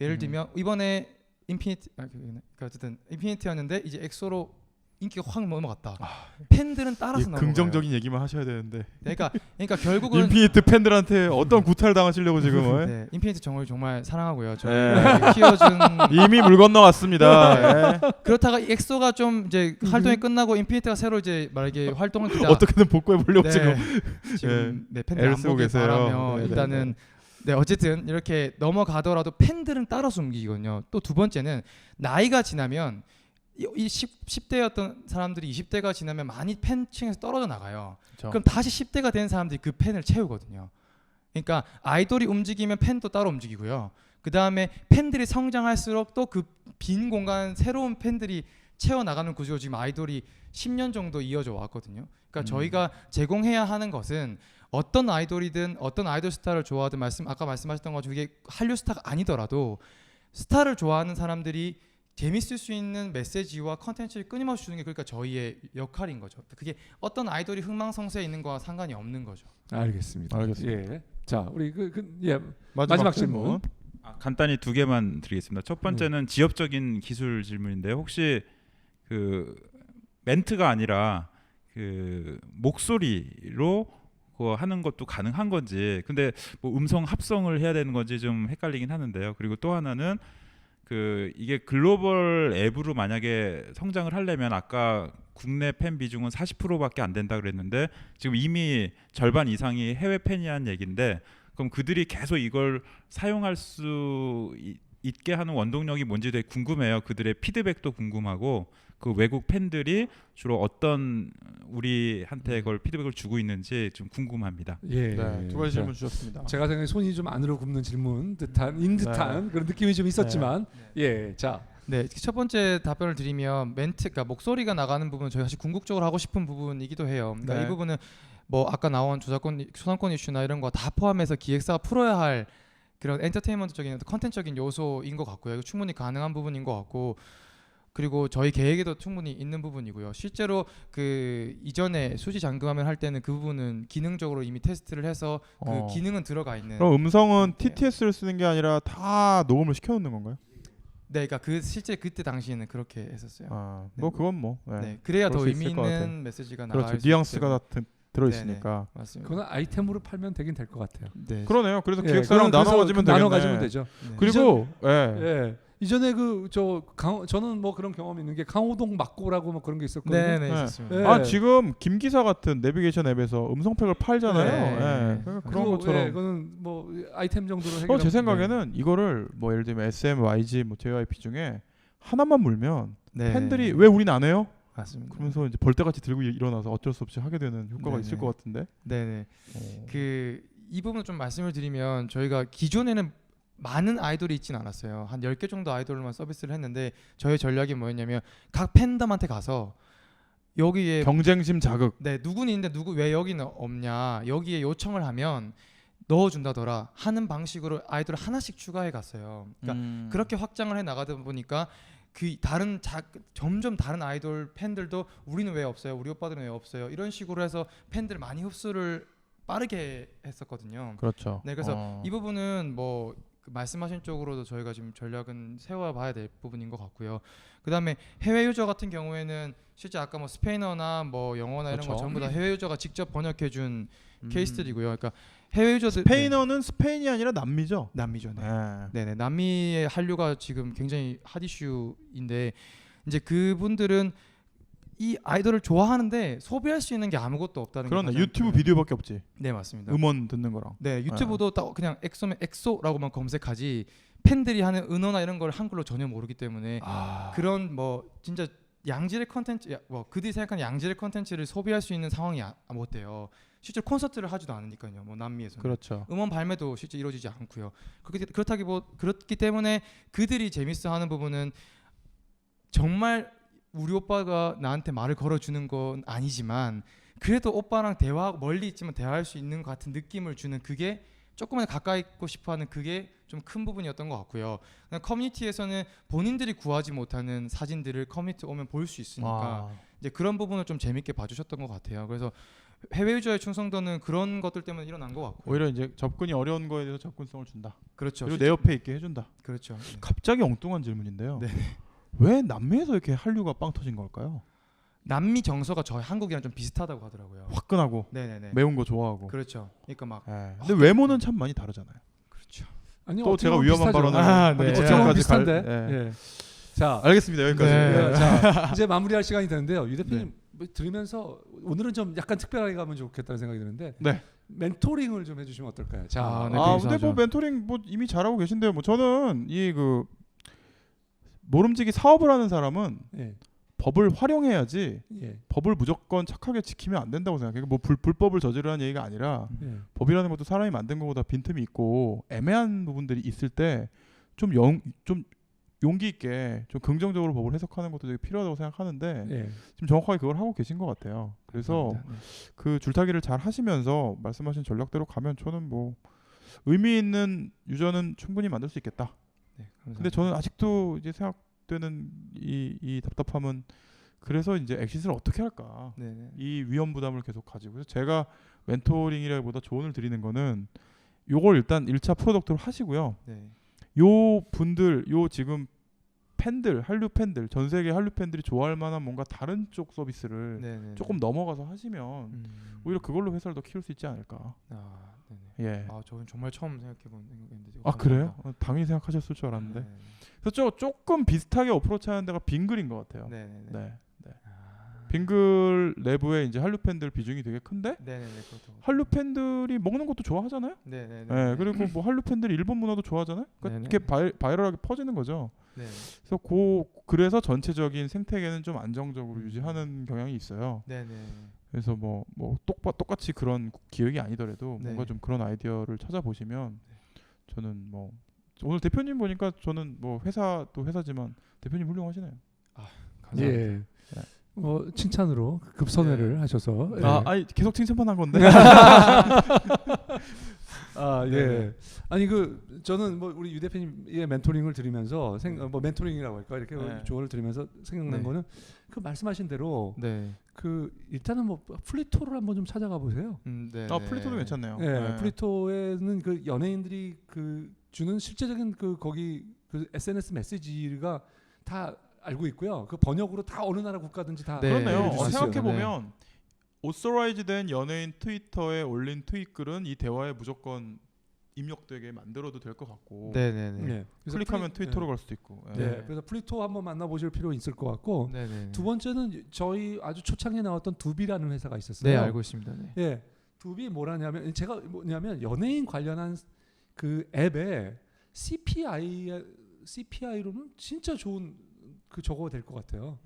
예를 들면 이번에 인피니티, 그러니까 어쨌든 인피니티였는데 이제 엑소로 인기가 확 넘어갔다. 팬들은 따라서 넘어가요. 긍정적인 얘기만 하셔야 되는데 그러니까 결국은 인피니트 팬들한테 어떤 구타를 당하시려고 지금 네, 인피니티 정말 정말 사랑하고요. 저희 네. 키워준 이미 물 건너왔습니다. 예. 그렇다가 이 엑소가 좀 이제 활동이 끝나고 인피니티가 새로 이제 말하기 활동을 기다 어떻게든 복구해 보려고 네, 지금 지금 네, 팬들 애를 안 쓰고 보길 계세요. 바라며 네, 일단은 네 어쨌든 이렇게 넘어가더라도 팬들은 따라서 옮기거든요. 또 두 번째는 나이가 지나면 이 10대였던 사람들이 20대가 지나면 많이 팬층에서 떨어져 나가요. 그렇죠. 그럼 다시 10대가 된 사람들이 그 팬을 채우거든요. 그러니까 아이돌이 움직이면 팬도 따로 움직이고요. 그 다음에 팬들이 성장할수록 또 그 빈 공간 새로운 팬들이 채워 나가는 구조로 지금 아이돌이 10년 정도 이어져 왔거든요. 그러니까 저희가 제공해야 하는 것은 어떤 아이돌이든 어떤 아이돌 스타를 좋아하든 아까 말씀하셨던 것처럼 이게 한류 스타가 아니더라도 스타를 좋아하는 사람들이 재밌을 수 있는 메시지와 컨텐츠를 끊임없이 주는 게 그러니까 저희의 역할인 거죠. 그게 어떤 아이돌이 흥망성쇠에 있는 거와 상관이 없는 거죠. 알겠습니다. 알겠습니다. 예. 자, 우리 마지막 질문. 간단히 두 개만 드리겠습니다. 첫 번째는 지엽적인 기술 질문인데요. 혹시 그 멘트가 아니라 그 목소리로 그거 하는 것도 가능한 건지, 근데 뭐 음성 합성을 해야 되는 건지 좀 헷갈리긴 하는데요. 그리고 또 하나는 그 이게 글로벌 앱으로 만약에 성장을 하려면 아까 국내 팬 비중은 40%밖에 안 된다 그랬는데 지금 이미 절반 이상이 해외 팬이란 얘기인데, 그럼 그들이 계속 이걸 사용할 수 있게 하는 원동력이 뭔지 되게 궁금해요. 그들의 피드백도 궁금하고 그 외국 팬들이 주로 어떤 우리한테 그걸 피드백을 주고 있는지 좀 궁금합니다. 예. 네, 두 가지 질문 주셨습니다. 제가 생각에 손이 좀 안으로 굽는 질문 듯한 그런 느낌이 좀 있었지만 예. 자. 네, 첫 번째 답변을 드리면 그러니까 목소리가 나가는 부분은 저희가 사실 궁극적으로 하고 싶은 부분이기도 해요. 그러니까 이 부분은 뭐 아까 나온 초상권 이슈나 이런 거 다 포함해서 기획사가 풀어야 할 그런 엔터테인먼트적인 컨텐츠적인 요소인 것 같고요. 이거 충분히 가능한 부분인 것 같고, 그리고 저희 계획에도 충분히 있는 부분이고요. 실제로 그 이전에 수지 잠금하면 할 때는 그 부분은 기능적으로 이미 테스트를 해서 그 기능은 들어가 있는. 그럼 음성은 네. TTS를 쓰는 게 아니라 다 녹음을 시켜놓는 건가요? 네, 그러니까 실제 그때 당시에는 그렇게 했었어요. 아, 네. 뭐 그건 뭐. 네. 네, 그래야 그럴 더 수 의미 있을 것 같아요. 있는 메시지가 나갈 그렇죠. 수 뉘앙스가 있기 다 들어 있으니까. 맞습니다. 그건 아이템으로 팔면 되긴 될 것 같아요. 네. 그러네요. 그래서 예, 기획사랑 그래서 나눠가지면 되겠네. 나눠가지면 되죠. 네. 그리고 예. 이전에 저는 뭐 그런 경험이 있는 게 강호동 막고라고 뭐 그런 게 있었거든요. 네, 네. 있었습니다. 예. 아 지금 김기사 같은 내비게이션 앱에서 음성팩을 팔잖아요. 네. 예. 그러니까 그런 것처럼. 그거는 뭐 아이템 정도로 해결. 제 생각에는 이거를 뭐 예를 들면 SM, YG, 뭐 JYP 중에 하나만 물면 네. 팬들이 왜 우린 안 해요? 맞습니다. 그러면서 이제 벌떼같이 들고 일어나서 어쩔 수 없이 하게 되는 효과가 네네. 있을 것 같은데. 네네. 이 부분 좀 말씀을 드리면 저희가 기존에는 많은 아이돌이 있진 않았어요. 한 10개 정도 아이돌만 서비스를 했는데 저희 전략이 뭐였냐면 각 팬덤한테 가서 여기에 경쟁심 자극. 네, 누구는 있는데 왜 여기는 없냐, 여기에 요청을 하면 넣어준다더라 하는 방식으로 아이돌을 하나씩 추가해 갔어요. 그러니까 그렇게 확장을 해 나가다 보니까 그 점점 다른 아이돌 팬들도 우리는 왜 없어요, 우리 오빠들은 왜 없어요, 이런 식으로 해서 팬들 많이 흡수를 빠르게 했었거든요. 그렇죠. 네, 그래서 이 부분은 뭐 말씀하신 쪽으로도 저희가 지금 전략은 세워봐야 될 부분인 것 같고요. 그다음에 해외 유저 같은 경우에는 실제 아까 뭐 스페인어나 뭐 영어나 이런 거 그렇죠. 전부 다 해외 유저가 직접 번역해준 케이스들이고요. 그러니까 해외 유저들 스페인어는 스페인이 아니라 남미죠. 남미죠. 네. 네. 네네, 남미의 한류가 지금 굉장히 핫 이슈인데 이제 그분들은 이 아이돌을 좋아하는데 소비할 수 있는 게 아무것도 없다는 게 그런데 가장 유튜브 큰- 비디오밖에 없지. 네, 맞습니다. 음원 듣는 거랑. 네, 유튜브도 딱 그냥 엑소면 엑소라고만 검색하지 팬들이 하는 은어나 이런 걸 한글로 전혀 모르기 때문에 그런 뭐 진짜 양질의 컨텐츠, 뭐 그들이 생각하는 양질의 컨텐츠를 소비할 수 있는 상황이 못 돼요. 실제 콘서트를 하지도 않으니까요. 뭐 남미에서는 그렇죠. 음원 발매도 실제 이루어지지 않고요. 그렇기 때문에 그들이 재밌어하는 부분은 정말 우리 오빠가 나한테 말을 걸어주는 건 아니지만 그래도 오빠랑 대화하고 멀리 있지만 대화할 수 있는 것 같은 느낌을 주는 그게 조금만 가까이 있고 싶어하는 그게 좀 큰 부분이었던 것 같고요. 커뮤니티에서는 본인들이 구하지 못하는 사진들을 커뮤니티 오면 볼 수 있으니까 이제 그런 부분을 좀 재밌게 봐주셨던 것 같아요. 그래서 해외 유저의 충성도는 그런 것들 때문에 일어난 것 같고 오히려 이제 접근이 어려운 거에 대해서 접근성을 준다. 그렇죠. 그리고 내 옆에 있게 해준다. 그렇죠. 네. 갑자기 엉뚱한 질문인데요. 네. 왜 남미에서 이렇게 한류가 빵 터진 걸까요? 남미 정서가 저희 한국이랑 좀 비슷하다고 하더라고요. 화끈하고 네네네. 매운 거 좋아하고. 그렇죠. 그러니까 막 예. 근데 외모는 참 많이 다르잖아요. 그렇죠. 아니요, 또 어떻게 제가 보면 위험한 비슷하죠. 발언을 네. 어떻게 보면 지금까지 비슷한데. 예. 예. 자, 알겠습니다. 여기까지. 네. 예. 자, 이제 마무리할 시간이 되는데요. 유 대표님 네. 뭐 들으면서 오늘은 좀 약간 특별하게 가면 좋겠다는 생각이 드는데 네. 멘토링을 좀 해주시면 어떨까요? 자, 네, 아, 그래서 근데 뭐 하죠. 멘토링 뭐 이미 잘하고 계신데요. 뭐 저는 이 그 모름지기 사업을 하는 사람은 예, 법을 활용해야지 예, 법을 무조건 착하게 지키면 안 된다고 생각해요. 뭐 불법을 저지르라는 얘기가 아니라 예. 법이라는 것도 사람이 만든 것보다 빈틈이 있고 애매한 부분들이 있을 때 좀 용기 있게 좀 긍정적으로 법을 해석하는 것도 되게 필요하다고 생각하는데 예. 지금 정확하게 그걸 하고 계신 것 같아요. 그래서 감사합니다. 그 줄타기를 잘 하시면서 말씀하신 전략대로 가면 저는 뭐 의미 있는 유저는 충분히 만들 수 있겠다. 네, 감사합니다. 근데 저는 아직도 이제 생각되는 이 답답함은 그래서 이제 엑시스를 어떻게 할까? 네네. 이 위험 부담을 계속 가지고 그래서 제가 멘토링이라기보다 조언을 드리는 거는 요걸 일단 1차 프로덕트로 하시고요. 네. 요 분들 요 지금 팬들 한류 팬들 전 세계 한류 팬들이 좋아할 만한 뭔가 다른 쪽 서비스를 네네. 조금 넘어가서 하시면 오히려 그걸로 회사를 더 키울 수 있지 않을까. 아, 네네. 예. 아, 저는 정말 처음 생각해본 생각인데. 아 그래요? 당연히 생각하셨을 줄 알았는데. 네. 그래서 조금 비슷하게 어프로치하는 데가 빙글인 것 같아요. 네네네. 네. 네. 아. 빙글 내부에 이제 한류 팬들 비중이 되게 큰데 네네네. 그렇죠. 한류 팬들이 먹는 것도 좋아하잖아요. 네네네. 예. 그리고 뭐 한류 팬들이 일본 문화도 좋아하잖아요. 그러니까 네네. 이렇게 바이럴하게 퍼지는 거죠. 네. 그래서 전체적인 생태계는 좀 안정적으로 유지하는 경향이 있어요. 네네. 그래서 뭐 똑같이 그런 기획이 아니더라도 네. 뭔가 좀 그런 아이디어를 찾아보시면 저는 뭐 오늘 대표님 보니까 저는 뭐 회사도 회사지만 대표님 훌륭하시네요. 감사합니다. 예. 칭찬으로 급선회를 하셔서 예. 아니 계속 칭찬만 한 건데. 아, 예. 네. 아니 저는 뭐 우리 유 대표님의 멘토링을 들으면서 뭐 멘토링이라고 할까 이렇게 네. 조언을 들으면서 생각난 네. 거는 그 말씀하신 대로 네. 일단은 뭐 플리토를 한번 좀 찾아가 보세요. 네. 플리토도 괜찮네요. 예. 네. 플리토에는 그 연예인들이 주는 실제적인 거기 SNS 메시지가 다 알고 있고요. 그 번역으로 다 어느 나라 국가든지 다 네. 그렇네요. 알려줄 수 있어요. 생각해 보면 오서라이즈된 연예인 트위터에 올린 트윗글은 이 대화에 무조건 입력되게 만들어도 될 것 같고 네네네. 예. 그래서 클릭하면 트위터로 갈 수도 있고. 예. 네. 그래서 플리토 한번 만나보실 필요 있을 것 같고 네네. 두 번째는 저희 아주 초창기에 나왔던 두비라는 회사가 있었어요. 네, 알고 있습니다. 네. 예, 두비 뭐라냐면 제가 뭐냐면 연예인 관련한 그 앱에 CPI로는 진짜 좋은 저거가 될 것 같아요.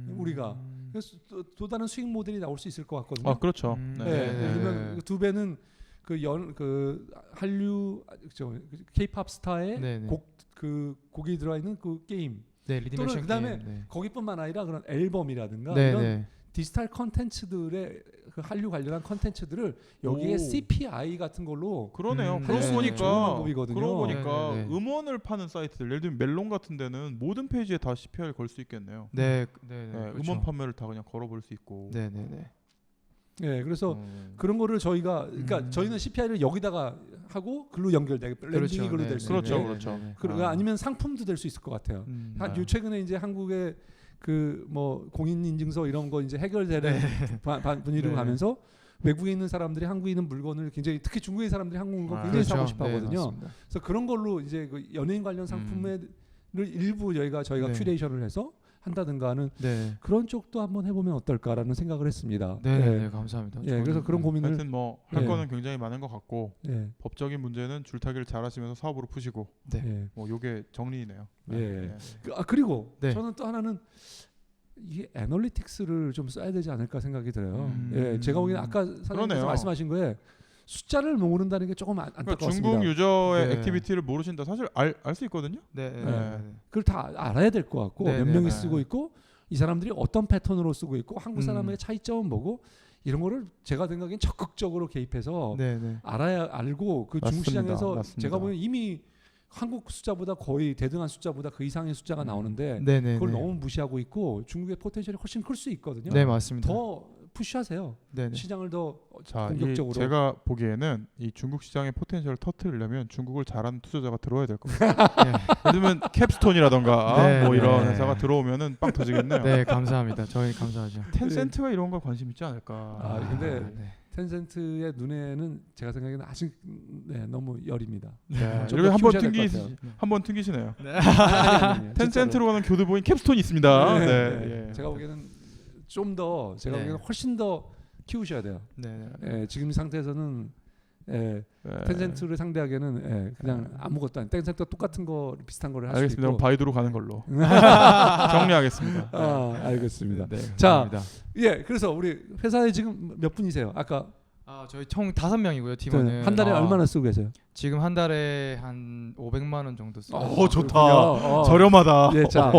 우리가 그래서 또 다른 수익 모델이 나올 수 있을 것 같거든요. 아 그렇죠. 네. 네, 예를 들면 두배는 한류 K-팝 스타의 네네. 곡이 들어있는 그 게임 네, 리듬 또는 액션 그다음에 게임. 네. 거기뿐만 아니라 그런 앨범이라든가 네, 이런 네. 디지털 컨텐츠들의 그 한류 관련한 컨텐츠들을 여기에 오. CPI 같은 걸로 그러네요. 네. 그러고 좋은 보니까 방법이거든요. 그러고 보니까 네, 네, 네. 음원을 파는 사이트들 예를 들면 멜론 같은 데는 모든 페이지에 다 CPI를 걸 수 있겠네요. 네, 네, 네, 네. 그렇죠. 음원 판매를 다 그냥 걸어볼 수 있고. 네, 네, 네. 예, 그래서 그런 거를 그러니까 저희는 CPI를 여기다가 하고 글로 연결되게 랜딩이 글로 될 수 그렇죠, 있는 그렇죠. 아니면 상품도 될 수 있을 것 같아요. 요 최근에 이제 한국의 뭐 공인 인증서 이런 거 이제 해결되는 분위기로 네. 가면서 외국에 있는 사람들이 한국에 있는 물건을 굉장히 특히 중국에 있는 사람들이 한국 물건 아, 굉장히 그렇죠. 사고 싶어 네, 하거든요. 맞습니다. 그래서 그런 걸로 이제 그 연예인 관련 상품을 일부 저희가 네. 큐레이션을 해서 한다든가 하는 네. 그런 쪽도 한번 해보면 어떨까라는 생각을 했습니다. 네, 예. 네, 감사합니다. 예, 그래서 그런 고민을 하여튼 뭐 할 예. 거는 굉장히 많은 것 같고 예, 법적인 문제는 줄타기를 잘하시면서 사업으로 푸시고 네. 예. 뭐 요게 정리네요. 예. 네. 그리고 네. 저는 또 하나는 이게 애널리틱스를 좀 써야 되지 않을까 생각이 들어요. 음. 예, 제가 보기에는 아까 사장님께서 그러네요. 말씀하신 거에 숫자를 모른다는 게 조금 그러니까 안타까웠습니다. 중국 유저의 네. 액티비티를 모르신다. 사실 알 수 있거든요. 네. 네. 그걸 다 알아야 될 것 같고 네, 몇 네, 명이 네. 쓰고 있고 이 사람들이 어떤 패턴으로 쓰고 있고 한국 사람의 음. 차이점은 뭐고 이런 거를 제가 생각엔 적극적으로 개입해서 네, 네. 알고 그 중국 맞습니다. 시장에서 맞습니다. 제가 보면 이미 한국 숫자보다 거의 대등한 숫자보다 그 이상의 숫자가 나오는데 네, 네. 그걸 네. 너무 무시하고 있고 중국의 포텐셜이 훨씬 클 수 있거든요. 네, 맞습니다. 더 푸시하세요. 네, 네. 시장을 더 자, 공격적으로. 제가 보기에는 이 중국 시장의 포텐셜을 터트리려면 중국을 잘하는 투자자가 들어와야 될 겁니다. 네. 예를 들면 캡스톤이라던가 네, 뭐 이런 네. 회사가 들어오면은 빵 터지겠네요. 네, 감사합니다. 저희 감사하죠. 텐센트가 이런 거 관심 있지 않을까. 아, 근데 네. 텐센트의 눈에는 제가 생각에는 아직 너무 열입니다. 네. 좀 여기 더 한번 키우셔야 될것 같아요. 한번 튕기시네요. 아니, 텐센트로 가는 교두보인 캡스톤이 있습니다. 네, 네. 네. 예. 제가 보기에는 좀 더 제가 네. 보기에는 훨씬 더 키우셔야 돼요. 네, 네. 예, 지금 상태에서는 예, 네. 텐센트를 상대하기에는 예, 그냥 아무것도 아니 텐센트가 똑같은 거 비슷한 거를 할 수 알겠습니다. 그럼 있고. 바이두로 가는 걸로 정리하겠습니다. 아, 알겠습니다. 네, 자, 감사합니다. 예, 그래서 우리 회사에 지금 몇 분이세요? 아까 저희 총 5명이고요, 팀원은. 한 달에 아. 얼마나 쓰고 계세요? 지금 한 달에 한 500만 원 정도 쓰고. 좋다. 그렇군요. 저렴하다. 예, 자,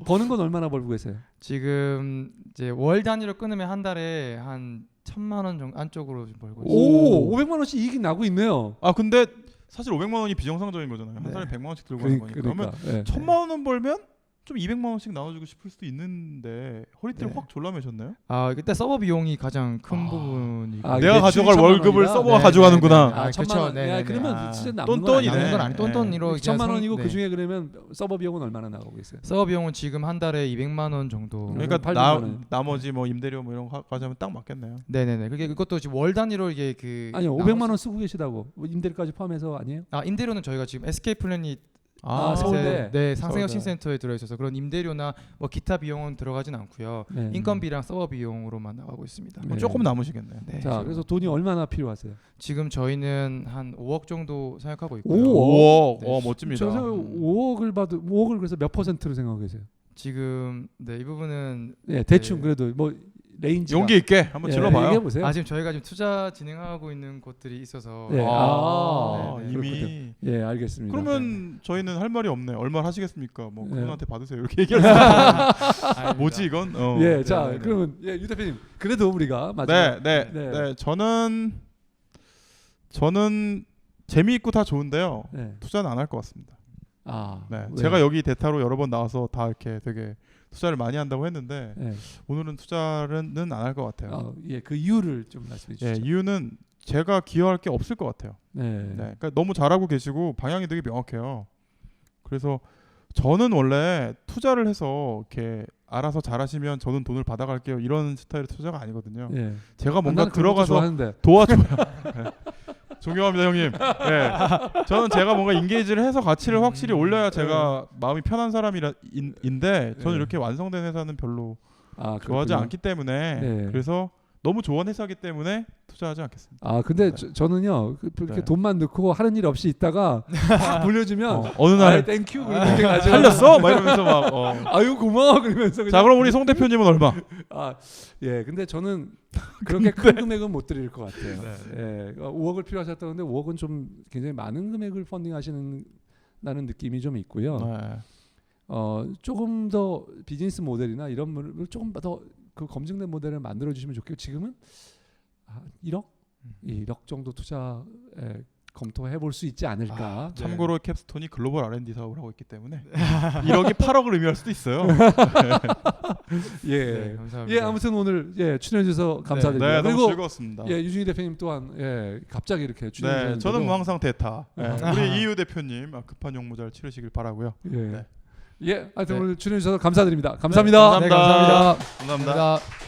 버는 건 얼마나 벌고 계세요? 지금 이제 월 단위로 끊으면 한 달에 한 1,000만 원 정도 안쪽으로 좀 벌고 있어요. 오, 500만 원씩 이익이 나고 있네요. 아 근데 사실 500만 원이 비정상적인 거잖아요. 한 네. 달에 100만 원씩 들고 가는 거니까. 그러면 예. 1,000만 원 벌면 좀 200만 원씩 나눠주고 싶을 수도 있는데 허리띠를 네. 확 졸라매셨나요? 그때 서버 비용이 가장 큰 부분이고. 아, 내가 이게 가져갈 7천만 월급을 원이다? 서버가 네, 가져가는구나. 네, 네. 아, 1,000만 그쵸. 원. 네, 네, 네. 그러면 아, 진짜 남는 똔똔이네. 건 남는 건 아니 똔똔이로 1,000만 원이고 네. 그 중에 그러면 서버 비용은 얼마나 나가고 있어요? 서버 비용은 지금 한 달에 200만 원 정도. 그러니까 800만 원. 나머지 뭐 임대료 뭐 이런 거까지 하면 딱 맞겠네요. 네네네. 그것도 지금 월 단위로 이게 그 아니요, 500만 원 쓰고 계시다고. 뭐 임대료까지 포함해서 아니에요? 임대료는 저희가 지금 SK 플랜이 서울대. 네, 서울대. 상생혁신센터에 들어 있어서 그런 임대료나 뭐 기타 비용은 들어가진 않고요. 네. 인건비랑 서버 비용으로만 나가고 있습니다. 네. 뭐 조금 남으시겠네요. 네. 자, 그래서 돈이 얼마나 필요하세요? 지금 저희는 한 5억 정도 생각하고 있고요. 5억. 네. 멋집니다. 저 5억을 그래서 몇 퍼센트로 생각하고 계세요? 지금 이 부분은 예, 대충 네. 그래도 뭐 레인지 용기 있게 한번 질러봐요. 얘기해 보세요. 지금 저희가 지금 투자 진행하고 있는 곳들이 있어서 네. 네, 이미. 예, 알겠습니다. 그러면 저희는 할 말이 없네. 얼마 하시겠습니까? 뭐 네. 그분한테 받으세요. 이렇게 얘기할 수 있어요. 뭐지 이건? 예, 네, 자, 네, 네. 그러면 유 대표님 그래도 우리가 마지막 네. 네. 저는 재미있고 다 좋은데요. 네. 투자는 안 할 것 같습니다. 왜? 제가 여기 대타로 여러 번 나와서 다 이렇게 되게 투자를 많이 한다고 했는데 네. 오늘은 투자는 안 할 것 같아요. 예, 그 이유를 좀 말씀해 예, 주시죠. 이유는 제가 기여할 게 없을 것 같아요. 네. 네, 그러니까 너무 잘하고 계시고 방향이 되게 명확해요. 그래서 저는 원래 투자를 해서 이렇게 알아서 잘하시면 저는 돈을 받아갈게요 이런 스타일의 투자가 아니거든요. 예. 제가 뭔가 나는 그런 것도 들어가서 좋아하는데. 도와줘요. 네. 존경합니다 형님. 네. 저는 제가 뭔가 인게이지를 해서 가치를 확실히 올려야 제가 마음이 편한 사람인데 저는 네. 이렇게 완성된 회사는 별로 좋아하지 그렇군요. 않기 때문에 네. 그래서 너무 좋은 회사기 때문에 투자하지 않겠습니다. 근데 네. 저는요 이렇게 네. 돈만 넣고 하는 일 없이 있다가 확 불려주면 어느 날 땡큐 그렇게 가지고 살렸어? 막 이러면서 막 아유 고마워 그러면서 자 그럼 우리 송 대표님은 얼마? 예 근데 저는 그렇게 큰 금액은 못 드릴 것 같아요. 네. 예 5억을 필요하셨다는데 5억은 좀 굉장히 많은 금액을 펀딩하시는 느낌이 좀 있고요. 네. 조금 더 비즈니스 모델이나 이런 거를 조금 더 그 검증된 모델을 만들어 주시면 좋겠고 지금은 1억 1억 정도 투자 검토해 볼 수 있지 않을까. 참고로 캡스톤이 글로벌 R&D 사업을 하고 있기 때문에 1억이 8억을 의미할 수도 있어요. 예. 네, 감사합니다. 예, 아무튼 오늘 출연해 주셔서 감사드립니다. 네, 너무 그리고 즐거웠습니다. 예, 유준희 대표님 또한 갑자기 이렇게 출연해 네, 주셨는데도 저는 뭐 항상 대타. 우리 이유 대표님 급한 용무 잘 치르시길 바라고요. 예. 네. 예, 하여튼 네. 오늘 출연해 주셔서 감사드립니다. 감사합니다. 네, 감사합니다. 감사합니다. 감사합니다.